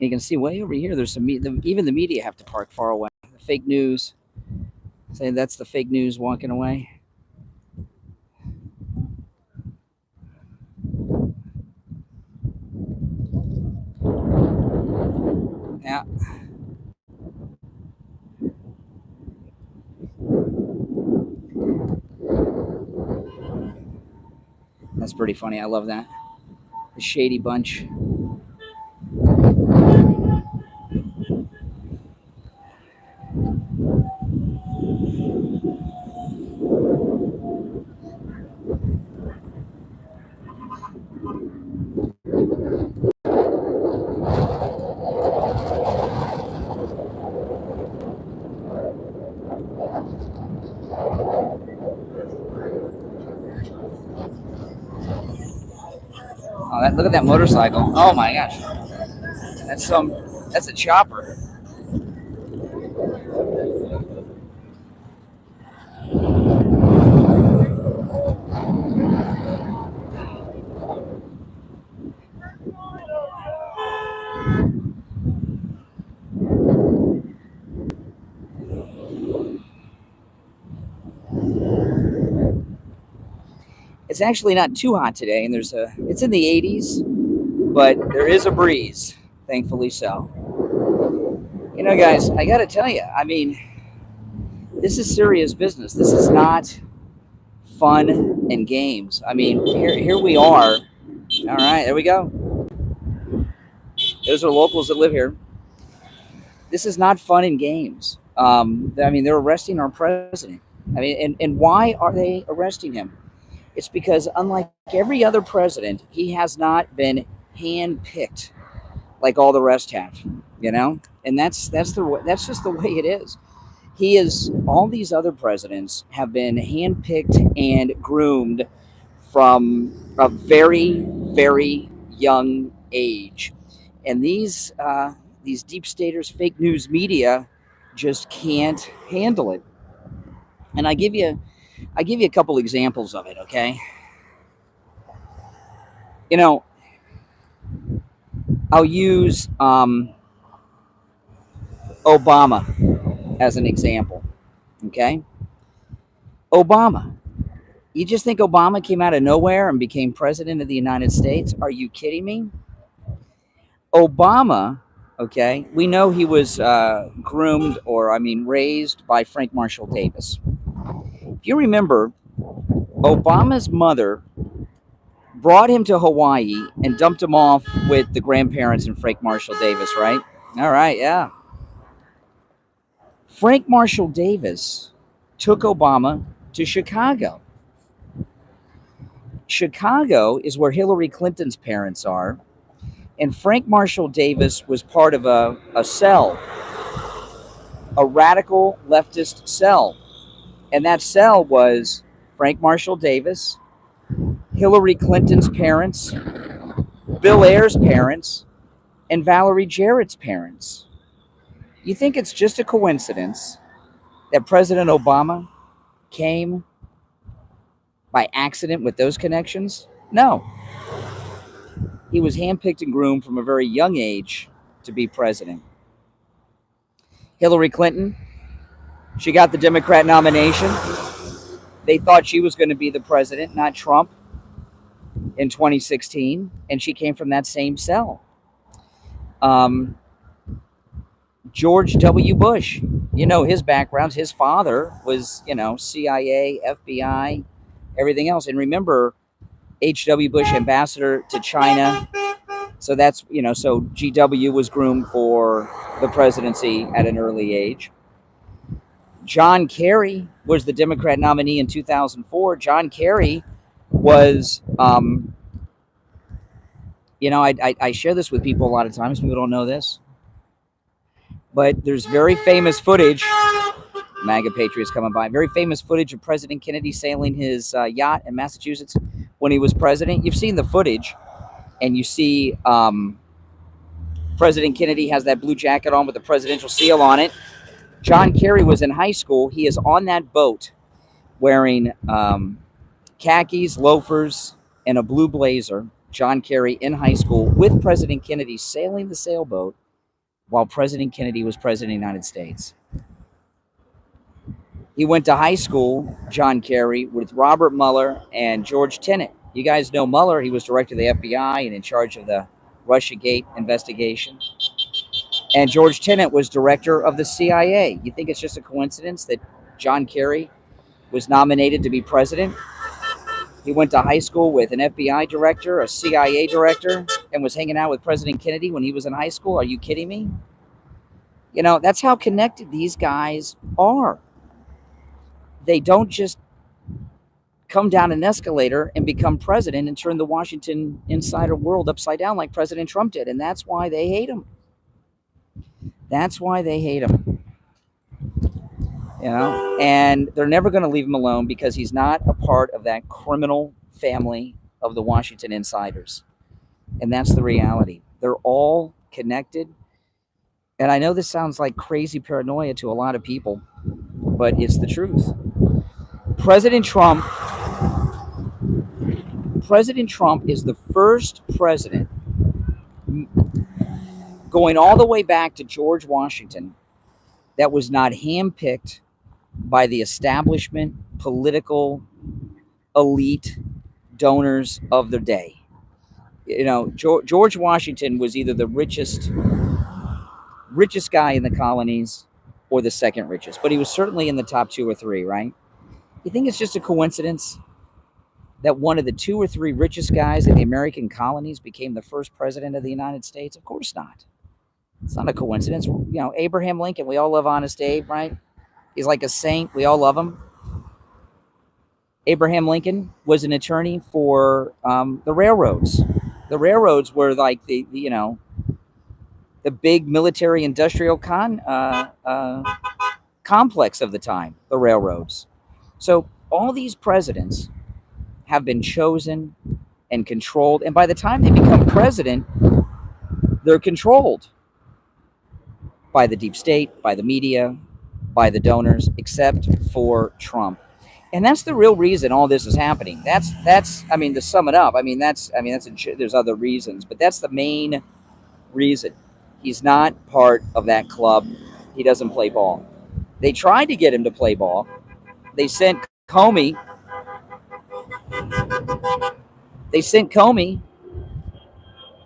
You can see way over here, there's some, even the media have to park far away. The fake news, say that's the fake news walking away. Yeah. That's pretty funny. I love that. The shady bunch. Oh, look at that motorcycle. Oh my gosh. That's a chopper. It's actually not too hot today, and it's in the 80s, but there is a breeze, thankfully so. You know, guys, I got to tell you, I mean, this is serious business. This is not fun and games. I mean, here we are. All right, there we go. Those are locals that live here. This is not fun and games. I mean, they're arresting our president. I mean, and why are they arresting him? It's because unlike every other president, he has not been handpicked like all the rest have, you know? And that's just the way it is. All these other presidents have been handpicked and groomed from a very, very young age. And these deep staters, fake news media just can't handle it. And I give you a couple examples of it, okay? You know, I'll use Obama as an example, okay? Obama. You just think Obama came out of nowhere and became president of the United States? Are you kidding me? Obama, okay, we know he was groomed raised by Frank Marshall Davis. If you remember, Obama's mother brought him to Hawaii and dumped him off with the grandparents and Frank Marshall Davis, right? All right, yeah. Frank Marshall Davis took Obama to Chicago. Chicago is where Hillary Clinton's parents are, and Frank Marshall Davis was part of a cell, a radical leftist cell. And that cell was Frank Marshall Davis, Hillary Clinton's parents, Bill Ayer's parents, and Valerie Jarrett's parents. You think it's just a coincidence that President Obama came by accident with those connections? No. He was handpicked and groomed from a very young age to be president. Hillary Clinton, she got the Democrat nomination. They thought she was going to be the president, not Trump, in 2016, and she came from that same cell. George W. Bush, You know his backgrounds. His father was, CIA, FBI, everything else. And remember, H.W. Bush ambassador to China. So that's, so GW was groomed for the presidency at an early age. John Kerry was the Democrat nominee in 2004. John Kerry was, I share this with people a lot of times. People don't know this. But there's very famous footage, MAGA Patriots coming by, very famous footage of President Kennedy sailing his yacht in Massachusetts when he was president. You've seen the footage, and you see President Kennedy has that blue jacket on with the presidential seal on it. John Kerry was in high school. He is on that boat wearing khakis, loafers, and a blue blazer. John Kerry in high school with President Kennedy sailing the sailboat while President Kennedy was president of the United States. He went to high school, John Kerry, with Robert Mueller and George Tenet. You guys know Mueller. He was director of the FBI and in charge of the Russiagate investigation. And George Tenet was director of the CIA. You think it's just a coincidence that John Kerry was nominated to be president? He went to high school with an FBI director, a CIA director, and was hanging out with President Kennedy when he was in high school. Are you kidding me? That's how connected these guys are. They don't just come down an escalator and become president and turn the Washington insider world upside down like President Trump did. And that's why they hate him. That's why they hate him. And they're never going to leave him alone because he's not a part of that criminal family of the Washington insiders. And that's the reality. They're all connected. And I know this sounds like crazy paranoia to a lot of people, but it's the truth. President Trump is the first president, going all the way back to George Washington, that was not handpicked by the establishment, political elite donors of the day. George Washington was either the richest guy in the colonies or the second richest, but he was certainly in the top 2 or 3, right? You think it's just a coincidence that one of the 2 or 3 richest guys in the American colonies became the first president of the United States? Of course not. It's not a coincidence. Abraham Lincoln, we all love Honest Abe, right? He's like a saint. We all love him. Abraham Lincoln was an attorney for the railroads. The railroads were like the big military industrial complex of the time, the railroads. So all these presidents have been chosen and controlled. And by the time they become president, they're controlled by the deep state, by the media, by the donors, except for Trump. And that's the real reason all this is happening. That's to sum it up, there's other reasons, but that's the main reason. He's not part of that club. He doesn't play ball. They tried to get him to play ball. They sent Comey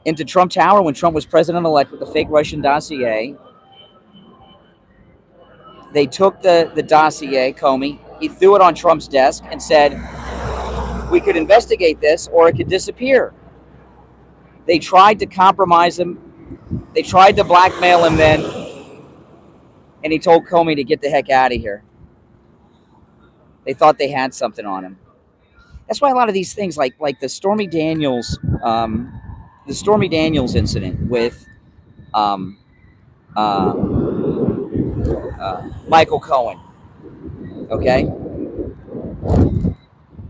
into Trump Tower when Trump was president-elect with the fake Russian dossier. They took the dossier, Comey. He threw it on Trump's desk and said, we could investigate this or it could disappear. They tried to compromise him. They tried to blackmail him then. And he told Comey to get the heck out of here. They thought they had something on him. That's why a lot of these things, like the Stormy Daniels incident with Michael Cohen. Okay,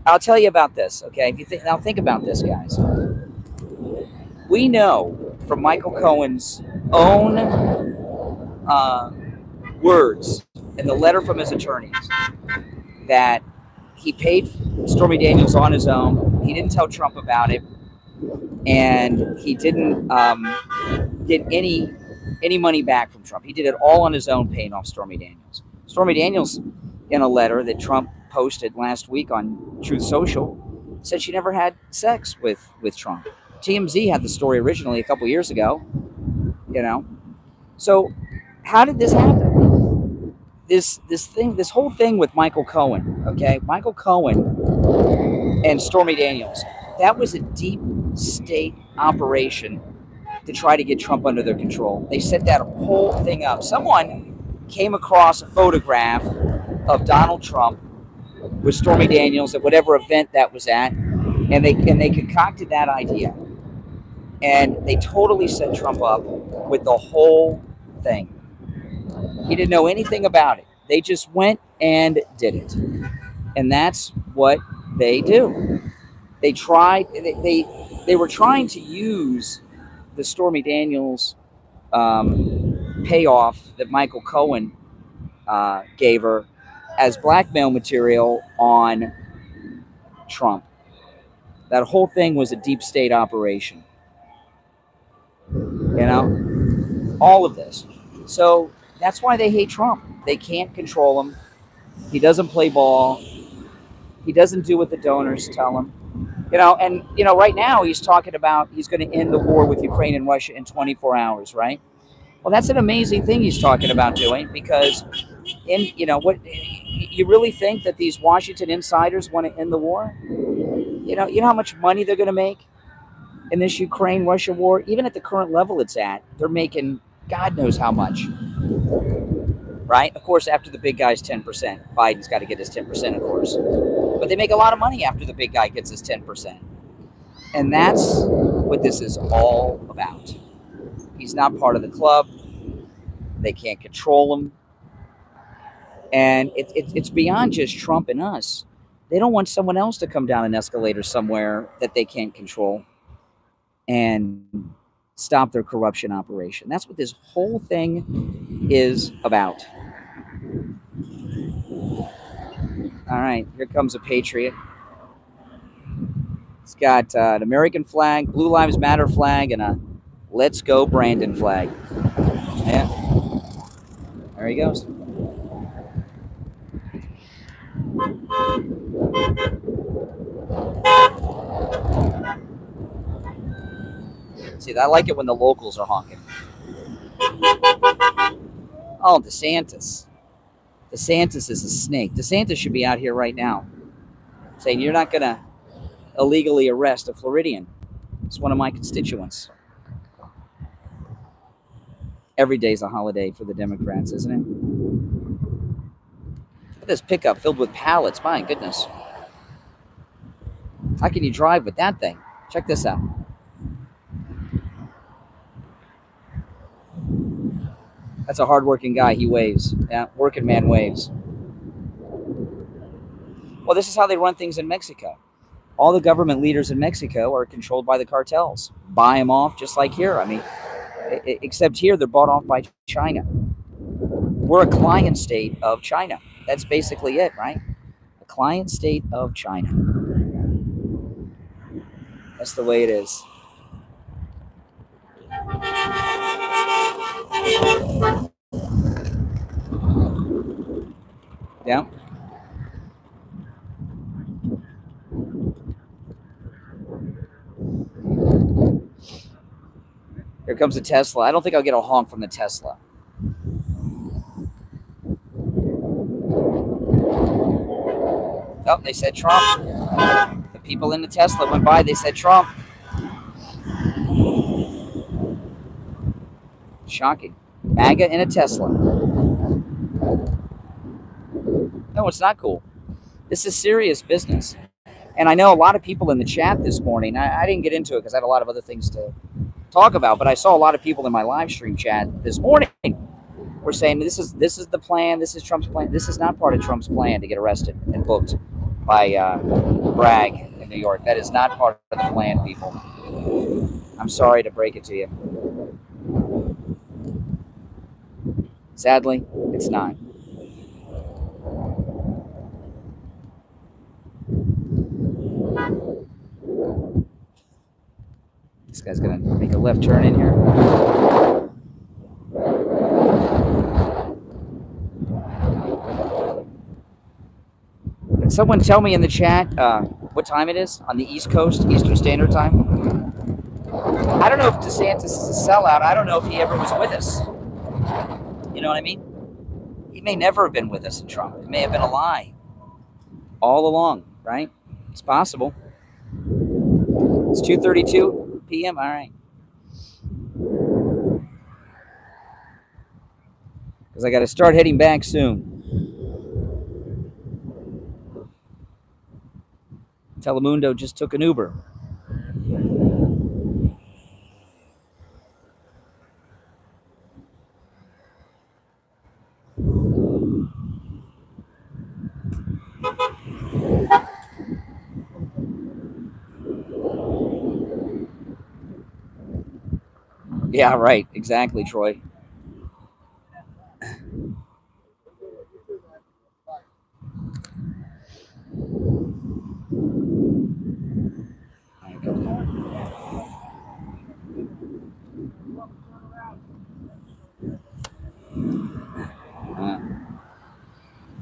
I'll tell you about this. Okay, now think about this, guys. We know from Michael Cohen's own words in the letter from his attorneys that he paid Stormy Daniels on his own. He didn't tell Trump about it, and he didn't get any money back from Trump. He did it all on his own, paying off Stormy Daniels. Stormy Daniels, in a letter that Trump posted last week on Truth Social, said she never had sex with Trump. TMZ had the story originally a couple years ago, So how did this happen? this whole thing with Michael Cohen, okay? Michael Cohen and Stormy Daniels, that was a deep state operation to try to get Trump under their control. They set that whole thing up. Someone came across a photograph of Donald Trump with Stormy Daniels at whatever event that was at, and they concocted that idea. And they totally set Trump up with the whole thing. He didn't know anything about it. They just went and did it. And that's what they do. They tried, they were trying to use the Stormy Daniels payoff that Michael Cohen gave her as blackmail material on Trump. That whole thing was a deep state operation. You know, all of this. So that's why they hate Trump. They can't control him. He doesn't play ball. He doesn't do what the donors tell him. You know, and, you know, right now he's talking about he's going to end the war with Ukraine and Russia in 24 hours, right? Well, that's an amazing thing he's talking about doing, because, what you really think that these Washington insiders want to end the war? You know how much money they're going to make in this Ukraine-Russia war? Even at the current level it's at, they're making God knows how much, right? Of course, after the big guy's 10%. Biden's got to get his 10%, of course. But they make a lot of money after the big guy gets his 10%. And that's what this is all about. He's not part of the club. They can't control him. And it's beyond just Trump and us. They don't want someone else to come down an escalator somewhere that they can't control and stop their corruption operation. That's what this whole thing is about. All right, here comes a patriot. It's got an American flag, Blue Lives Matter flag, and a Let's Go Brandon flag. Yeah, there he goes. See, I like it when the locals are honking. Oh, DeSantis. DeSantis is a snake. DeSantis should be out here right now saying you're not going to illegally arrest a Floridian. It's one of my constituents. Every day's a holiday for the Democrats, isn't it? Look at this pickup filled with pallets. My goodness. How can you drive with that thing? Check this out. That's a hardworking guy. He waves. Yeah, working man waves. Well, this is how they run things in Mexico. All the government leaders in Mexico are controlled by the cartels. Buy them off just like here. I mean, except here they're bought off by China. We're a client state of China. That's basically it, right? A client state of China. That's the way it is. Yeah. Here comes a Tesla. I don't think I'll get a honk from the Tesla. Oh, they said Trump. The people in the Tesla went by. They said Trump. Shocking. MAGA in a Tesla. No, it's not cool. This is serious business. And I know a lot of people in the chat this morning, I didn't get into it because I had a lot of other things to talk about, but I saw a lot of people in my live stream chat this morning were saying this is the plan, this is Trump's plan. This is not part of Trump's plan to get arrested and booked by Bragg in New York. That is not part of the plan, people. I'm sorry to break it to you. Sadly, it's not. This guy's gonna make a left turn in here. Can someone tell me in the chat what time it is on the East Coast, Eastern Standard Time? I don't know if DeSantis is a sellout. I don't know if he ever was with us. You know what I mean? He may never have been with us in Trump. It may have been a lie all along, right? It's possible. It's 2:32 p.m. All right. Because I got to start heading back soon. Telemundo just took an Uber. Yeah, right. Exactly, Troy.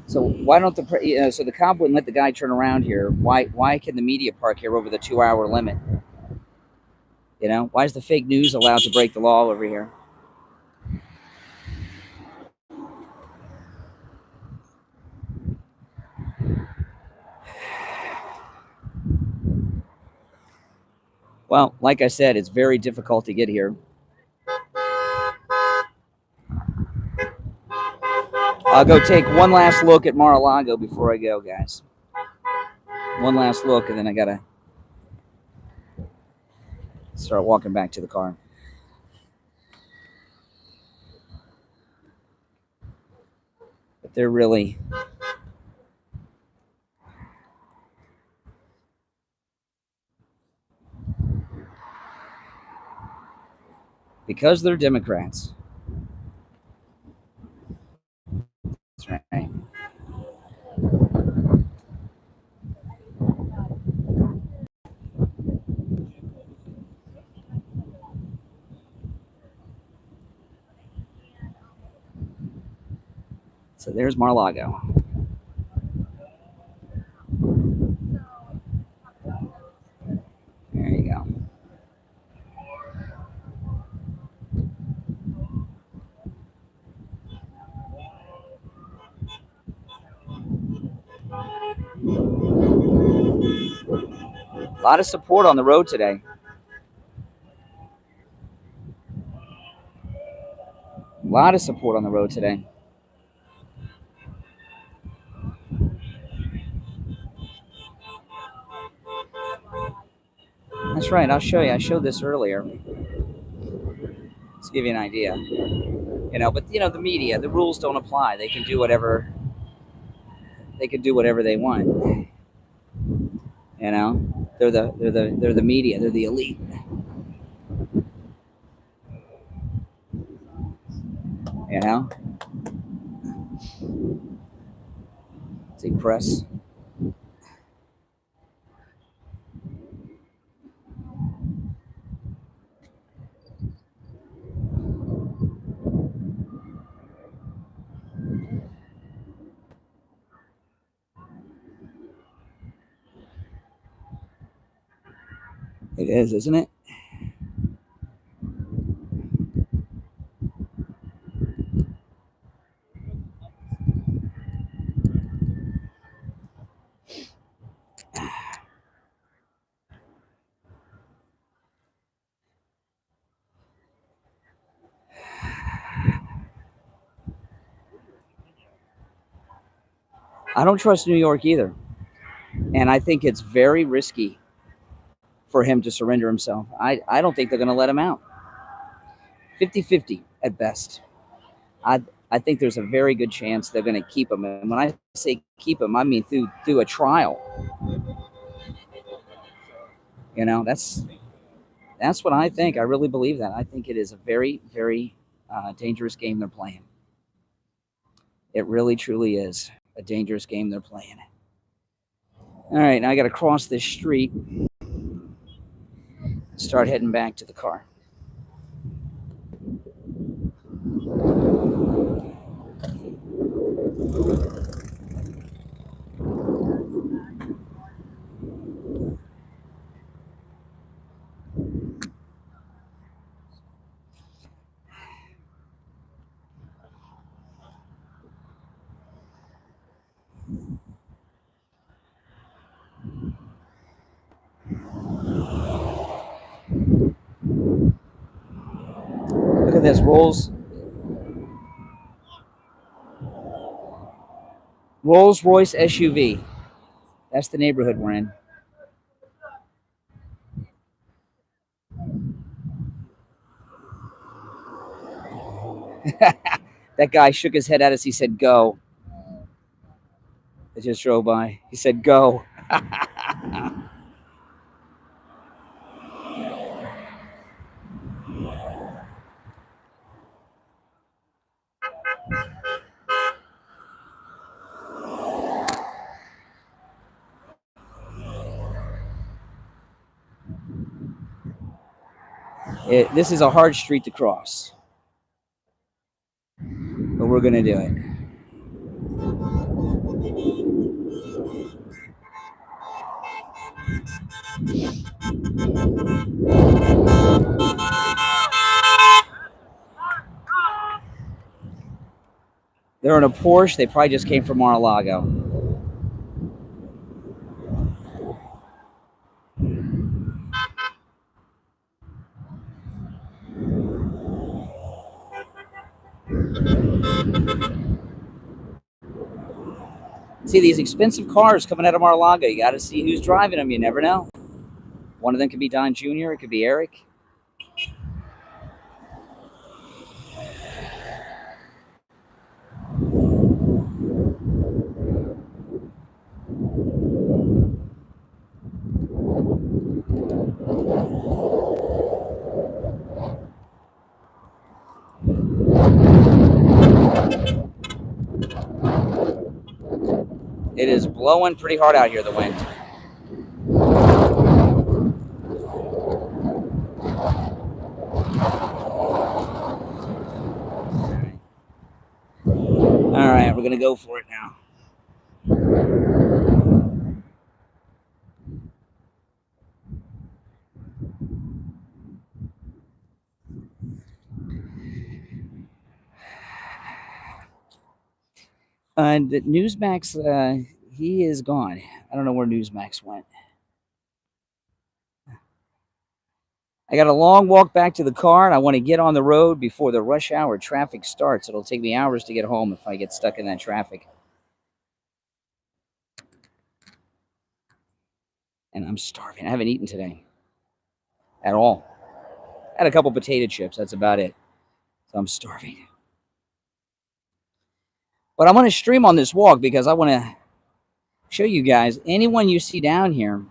So why don't so the cop wouldn't let the guy turn around here? Why can the media park here over the 2-hour limit? Why is the fake news allowed to break the law over here? Well, like I said, it's very difficult to get here. I'll go take one last look at Mar-A-Lago before I go, guys. One last look, and then I gotta start walking back to the car. But they're really... because they're Democrats. That's right. So there's Mar-A-Lago. There you go. A lot of support on the road today. A lot of support on the road today. That's right. I'll show you. I showed this earlier. Let's give you an idea. But the media, the rules don't apply. They can do whatever. They can do whatever they want. They're the media. They're the elite. See, press. It is, isn't it? I don't trust New York either. And I think it's very risky for him to surrender himself. I don't think they're going to let him out. 50-50 at best. I think there's a very good chance they're going to keep him. And when I say keep him, I mean through a trial. That's what I think. I really believe that. I think it is a very, very dangerous game they're playing. It really, truly is a dangerous game they're playing. All right, now I got to cross this street. Start heading back to the car. this? Rolls Royce SUV. That's the neighborhood we're in. That guy shook his head at us. He said, "Go." I just drove by. He said, "Go." This is a hard street to cross, but we're going to do it. They're in a Porsche. They probably just came from Mar-A-Lago. See, these expensive cars coming out of Mar-A-Lago, you got to see who's driving them. You never know. One of them could be Don Jr., it could be Eric. It is blowing pretty hard out here, the wind. All right, we're going to go for it now. The Newsmax, he is gone. I don't know where Newsmax went. I got a long walk back to the car, and I want to get on the road before the rush hour traffic starts. It'll take me hours to get home if I get stuck in that traffic. And I'm starving. I haven't eaten today at all. I had a couple potato chips. That's about it. So I'm starving. But I'm going to stream on this walk because I want to show you guys, anyone you see down here,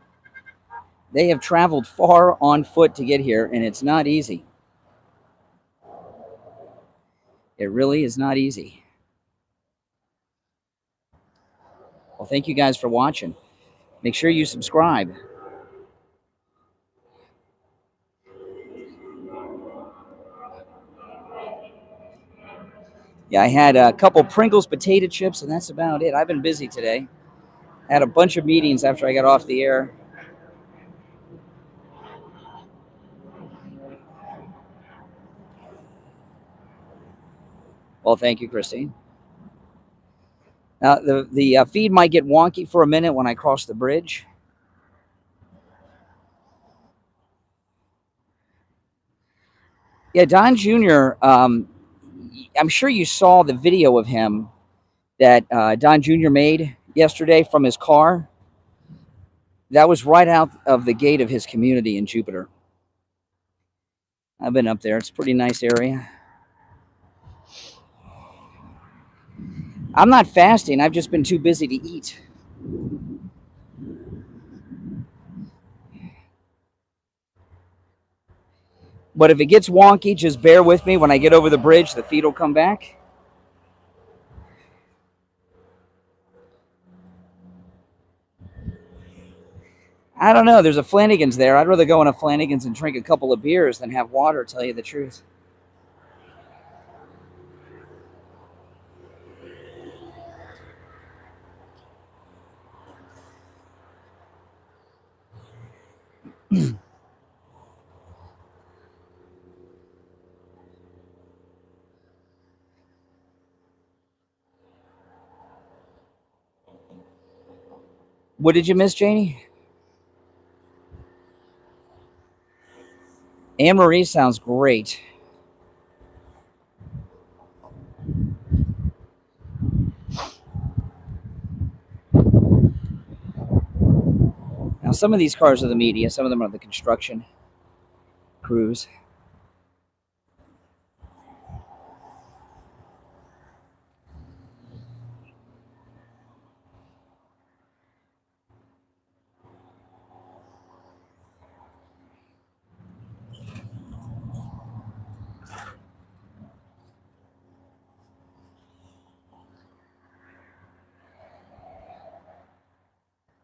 they have traveled far on foot to get here, and it's not easy. It really is not easy. Well, thank you guys for watching. Make sure you subscribe. Yeah, I had a couple Pringles potato chips, and that's about it. I've been busy today. I had a bunch of meetings after I got off the air. Well, thank you, Christine. Now, the feed might get wonky for a minute when I cross the bridge. Yeah, Don Jr., I'm sure you saw the video of him that Don Jr. made yesterday from his car. That was right out of the gate of his community in Jupiter. I've been up there. It's a pretty nice area. I'm not fasting. I've just been too busy to eat. But if it gets wonky, just bear with me. When I get over the bridge, the feed will come back. I don't know. There's a Flanagan's there. I'd rather go in a Flanagan's and drink a couple of beers than have water, tell you the truth. What did you miss, Janie? Anne Marie sounds great. some of these cars are the media. Some of them are the construction crews.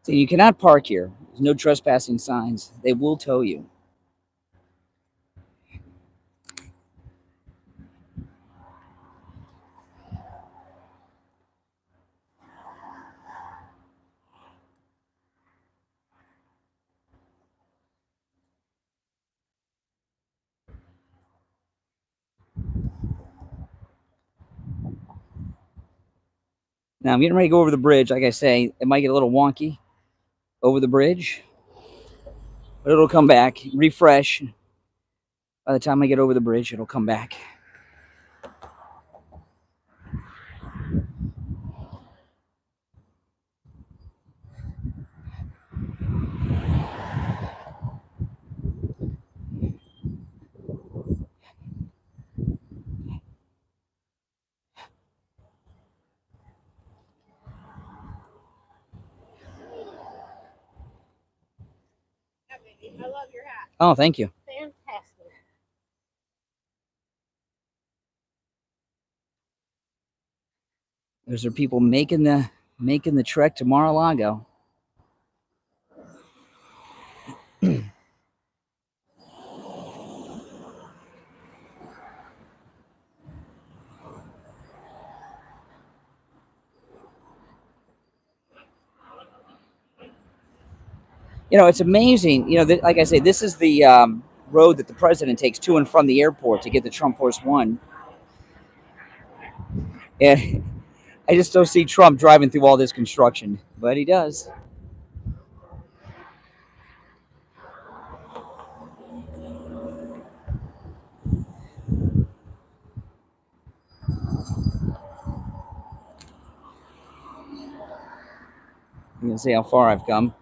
So you cannot park here. There's no trespassing signs. They will tow you. Now I'm getting ready to go over the bridge. Like I say, it might get a little wonky over the bridge, but it'll come back, refresh. By the time I get over the bridge, it'll come back. I love your hat. Oh, thank you. Fantastic. Those are people making the trek to Mar-A-Lago. You know, it's amazing. You know, like I say, this is the road that the president takes to and from the airport to get to Trump Force One. And I just don't see Trump driving through all this construction, but he does. You can see how far I've come.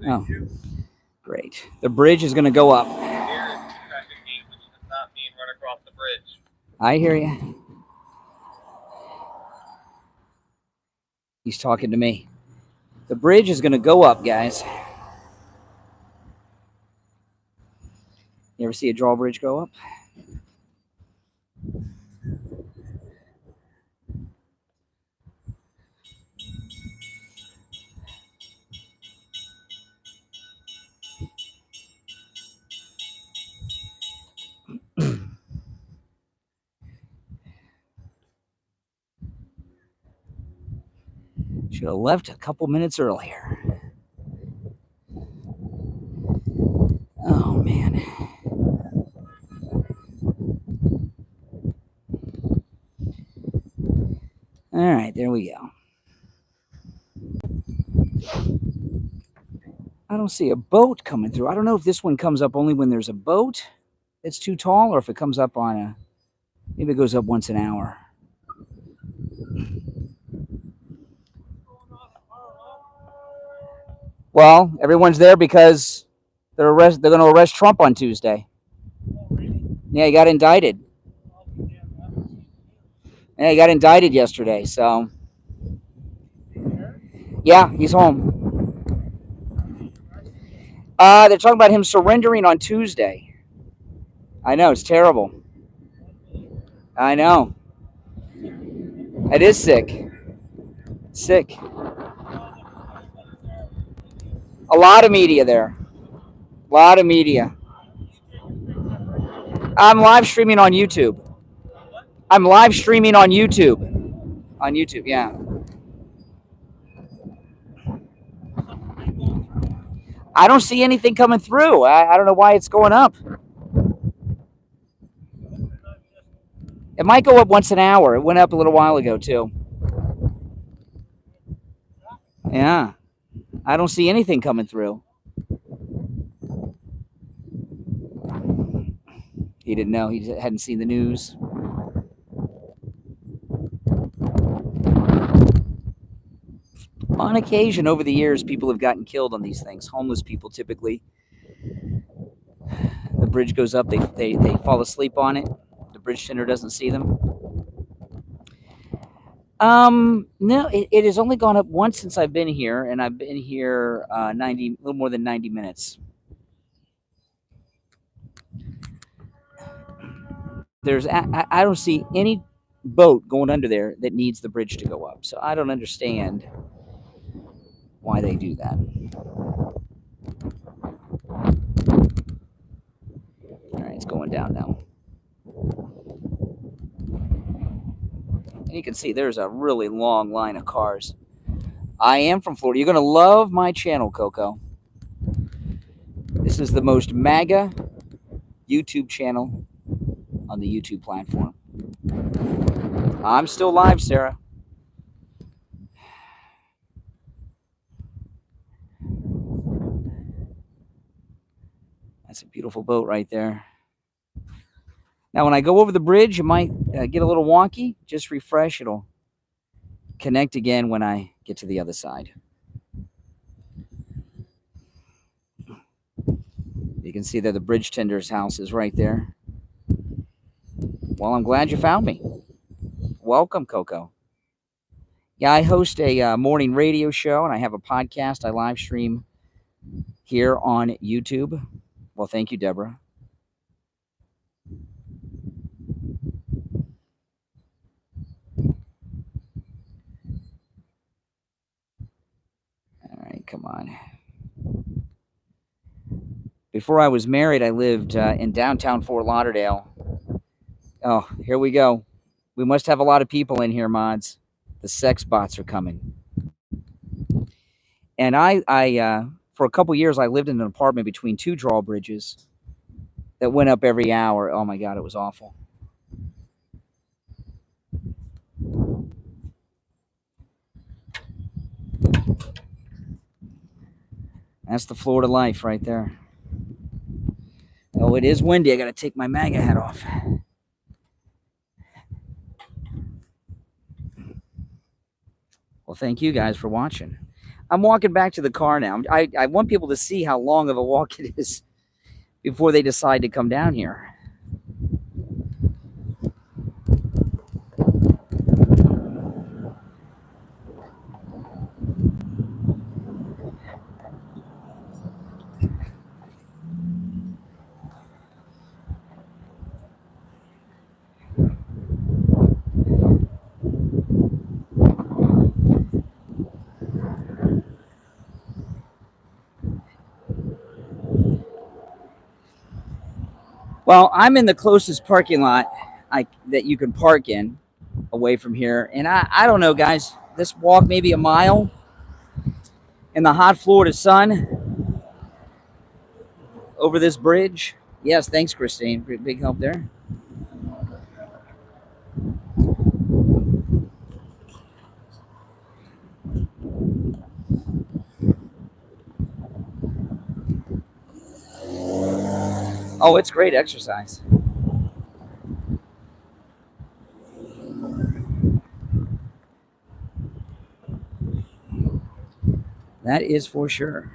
Oh, great. The bridge is going to go up. I hear you. He's talking to me. The bridge is going to go up, guys. You ever see a drawbridge go up? Should have left a couple minutes earlier. Oh, man. All right, there we go. I don't see a boat coming through. I don't know if this one comes up only when there's a boat that's too tall or if it comes up on a... Maybe it goes up once an hour. Well, everyone's there because they're going to arrest Trump on Tuesday. Yeah, he got indicted. Yeah, he got indicted yesterday, so... Yeah, he's home. They're talking about him surrendering on Tuesday. I know, it's terrible. I know. It is sick. Sick. A lot of media there. A lot of media. I'm live streaming on YouTube. I'm live streaming on YouTube. On YouTube, yeah. I don't see anything coming through. I don't know why it's going up. It might go up once an hour. It went up a little while ago, too. Yeah. I don't see anything coming through. He didn't know. He hadn't seen the news. On occasion, over the years, people have gotten killed on these things. Homeless people, typically. The bridge goes up. They fall asleep on it. The bridge tender doesn't see them. No, it has only gone up once since I've been here, and I've been here a little more than 90 minutes. I don't see any boat going under there that needs the bridge to go up, so I don't understand why they do that. All right, it's going down now. And you can see there's a really long line of cars. I am from Florida. You're going to love my channel, Coco. This is the most MAGA YouTube channel on the YouTube platform. I'm still live, Sarah. That's a beautiful boat right there. Now, when I go over the bridge, it might get a little wonky. Just refresh. It'll connect again when I get to the other side. You can see that the bridge tender's house is right there. Well, I'm glad you found me. Welcome, Coco. Yeah, I host a morning radio show, and I have a podcast. I live stream here on YouTube. Well, thank you, Deborah. All right, come on. Before I was married, I lived in downtown Fort Lauderdale. Oh, here we go. We must have a lot of people in here, mods. The sex bots are coming. And I for a couple years, I lived in an apartment between two drawbridges that went up every hour. Oh, my God, it was awful. That's the Florida life right there. Oh, it is windy. I got to take my MAGA hat off. Well, thank you guys for watching. I'm walking back to the car now. I want people to see how long of a walk it is before they decide to come down here. Well, I'm in the closest parking lot that you can park in away from here. And I don't know, guys. This walk maybe a mile in the hot Florida sun over this bridge. Yes, thanks, Christine. Big help there. Oh, it's great exercise. That is for sure.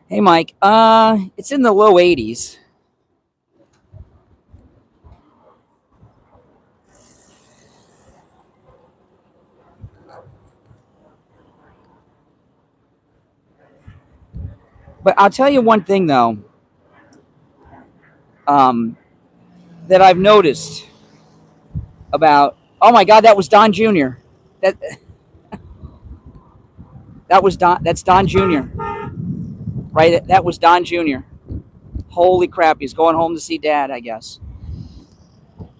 Hey, Mike. It's in the low 80s. But I'll tell you one thing, though, that I've noticed about. Oh my God, that was Don Jr. That was Don. That's Don Jr. Right? That was Don Jr. Holy crap! He's going home to see Dad, I guess.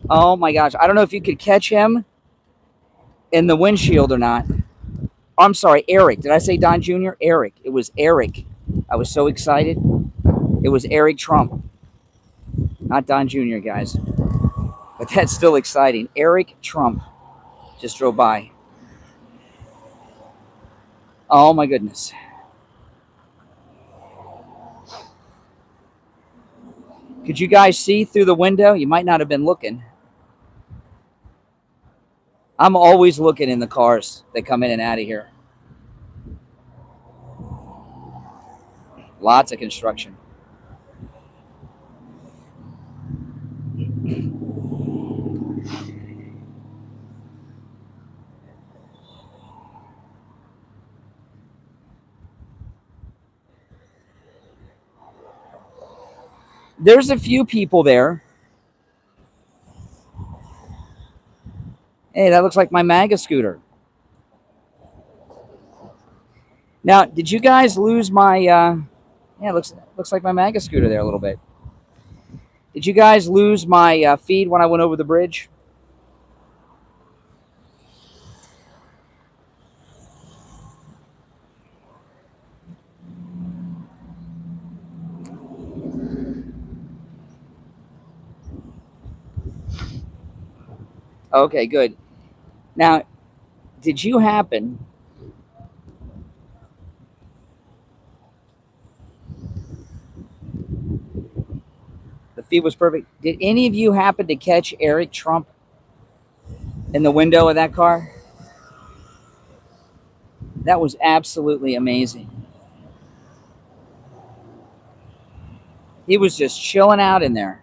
Oh my gosh! I don't know if you could catch him. in the windshield or not. I'm sorry, Eric. Did I say Don Jr.? Eric. It was Eric. I was so excited. It was Eric Trump, not Don Jr., guys. But that's still exciting. Eric Trump just drove by. Oh, my goodness. Could you guys see through the window? You might not have been looking. I'm always looking in the cars that come in and out of here. Lots of construction. There's a few people there. Hey, that looks like my MAGA scooter. Now, did you guys lose my... yeah, looks like my MAGA scooter there a little bit. Did you guys lose my feed when I went over the bridge? Okay, good. Now, did you happen... The feed was perfect. Did any of you happen to catch Eric Trump in the window of that car? That was absolutely amazing. He was just chilling out in there.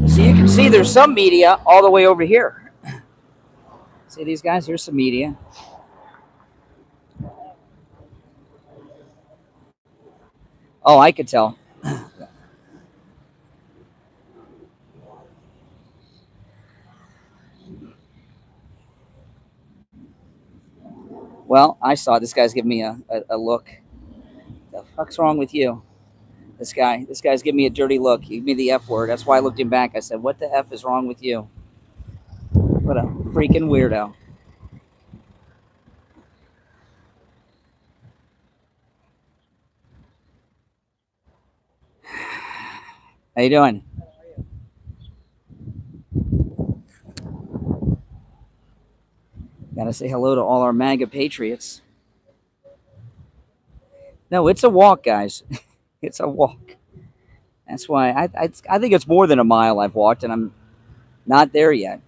So you can see there's some media all the way over here. See these guys? Here's some media. Oh, I could tell. Well, I saw this guy's giving me a look. The fuck's wrong with you? This guy's giving me a dirty look. He gave me the F word. That's why I looked him back. I said, what the F is wrong with you? What a freaking weirdo. How you doing? Gotta say hello to all our MAGA patriots. No, it's a walk, guys. It's a walk. That's why I think it's more than a mile I've walked, and I'm not there yet.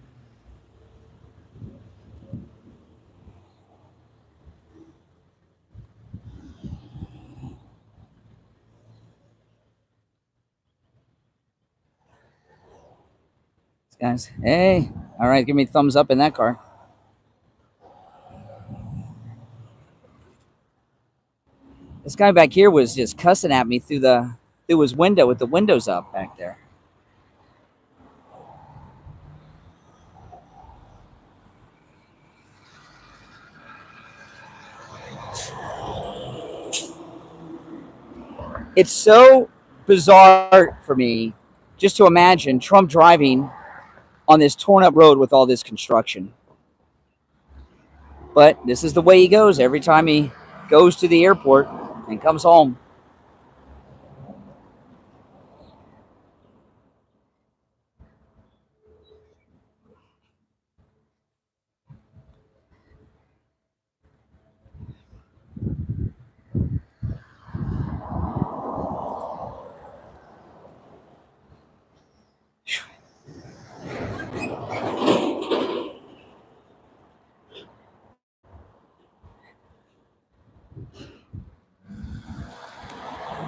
Guys, hey, all right, give me a thumbs up in that car. This guy back here was just cussing at me through his window with the windows up back there. It's so bizarre for me just to imagine Trump driving on this torn up road with all this construction. But this is the way he goes every time he goes to the airport and comes home.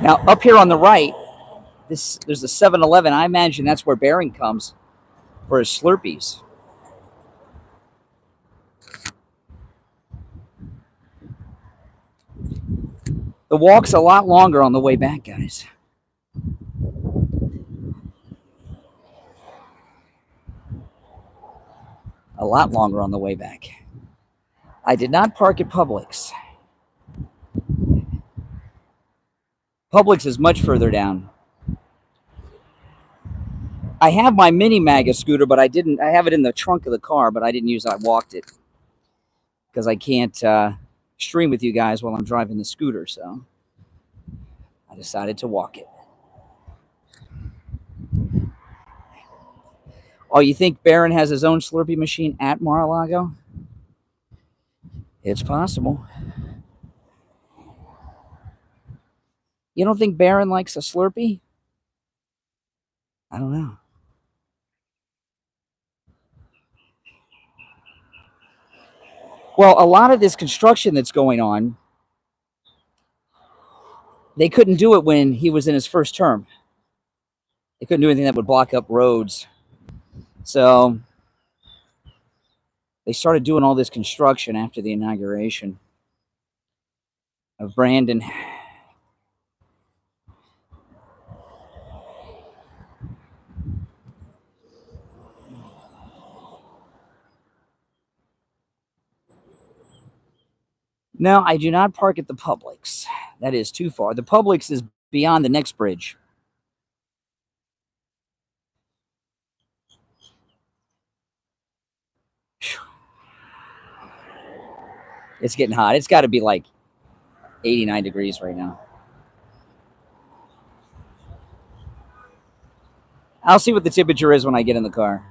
Now, up here on the right, there's a 7-Eleven. I imagine that's where Barron comes for his Slurpees. The walk's a lot longer on the way back, guys. A lot longer on the way back. I did not park at Publix. Publix is much further down. I have my mini Maga scooter, but I have it in the trunk of the car, but I didn't use it. I walked it because I can't stream with you guys while I'm driving the scooter, so I decided to walk it. Oh, you think Barron has his own Slurpee machine at Mar-A-Lago? It's possible. You don't think Barron likes a Slurpee? I don't know. Well, a lot of this construction that's going on, they couldn't do it when he was in his first term. They couldn't do anything that would block up roads. So they started doing all this construction after the inauguration of Brandon. No, I do not park at the Publix. That is too far. The Publix is beyond the next bridge. It's getting hot. It's got to be like 89 degrees right now. I'll see what the temperature is when I get in the car.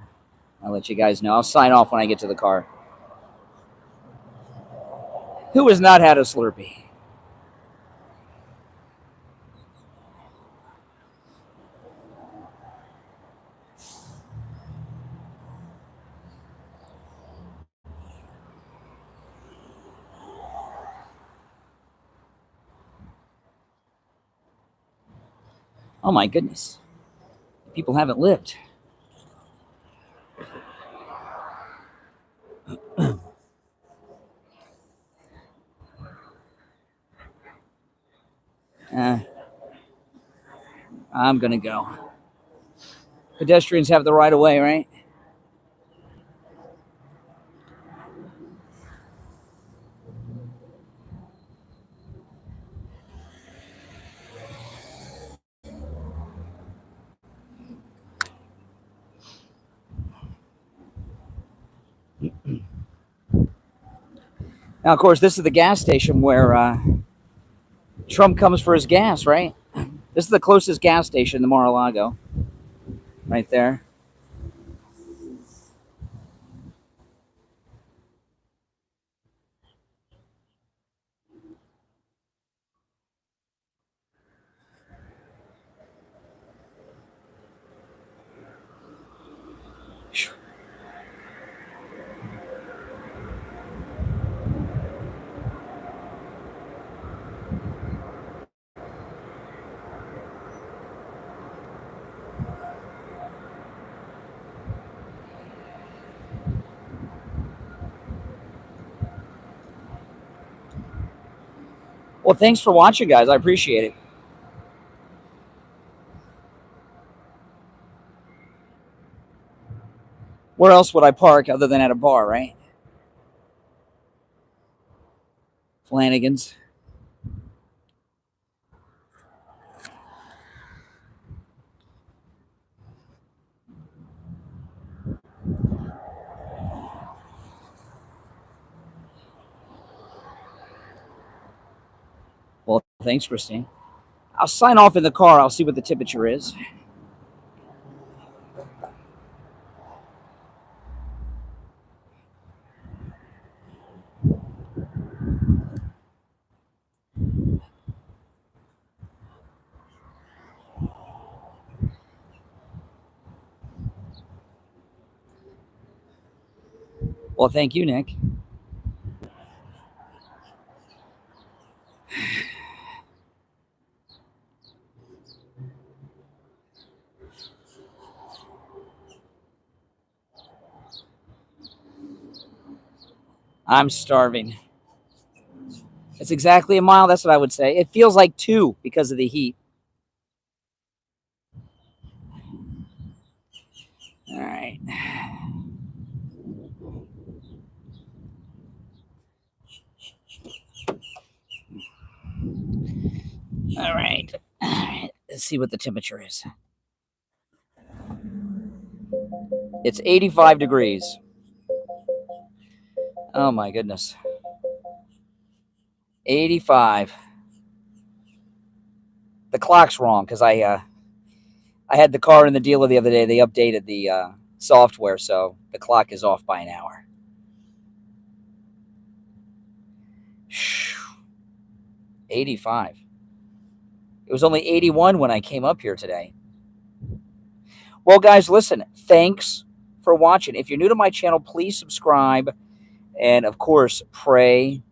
I'll let you guys know. I'll sign off when I get to the car. Who has not had a Slurpee? Oh my goodness. People haven't lived. I'm going to go. Pedestrians have the right of way, right? Now, of course, this is the gas station where Trump comes for his gas, right? This is the closest gas station to Mar-A-Lago. Right there. Well, thanks for watching, guys. I appreciate it. Where else would I park other than at a bar, right? Flanagan's. Well, thanks, Christine. I'll sign off in the car. I'll see what the temperature is. Well, thank you, Nick. I'm starving. It's exactly a mile. That's what I would say. It feels like 2 because of the heat. All right. All right. Let's see what the temperature is. It's 85 degrees. Oh my goodness. 85. The clock's wrong because I had the car in the dealer the other day. They updated the software, so the clock is off by an hour. 85. It was only 81 when I came up here today. Well, guys, listen, thanks for watching. If you're new to my channel, please subscribe. And, of course, pray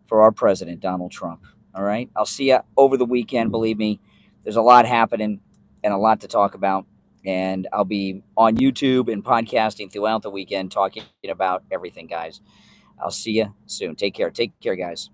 for our president, Donald Trump. All right? I'll see you over the weekend. Believe me, there's a lot happening and a lot to talk about. And I'll be on YouTube and podcasting throughout the weekend talking about everything, guys. I'll see you soon. Take care. Take care, guys.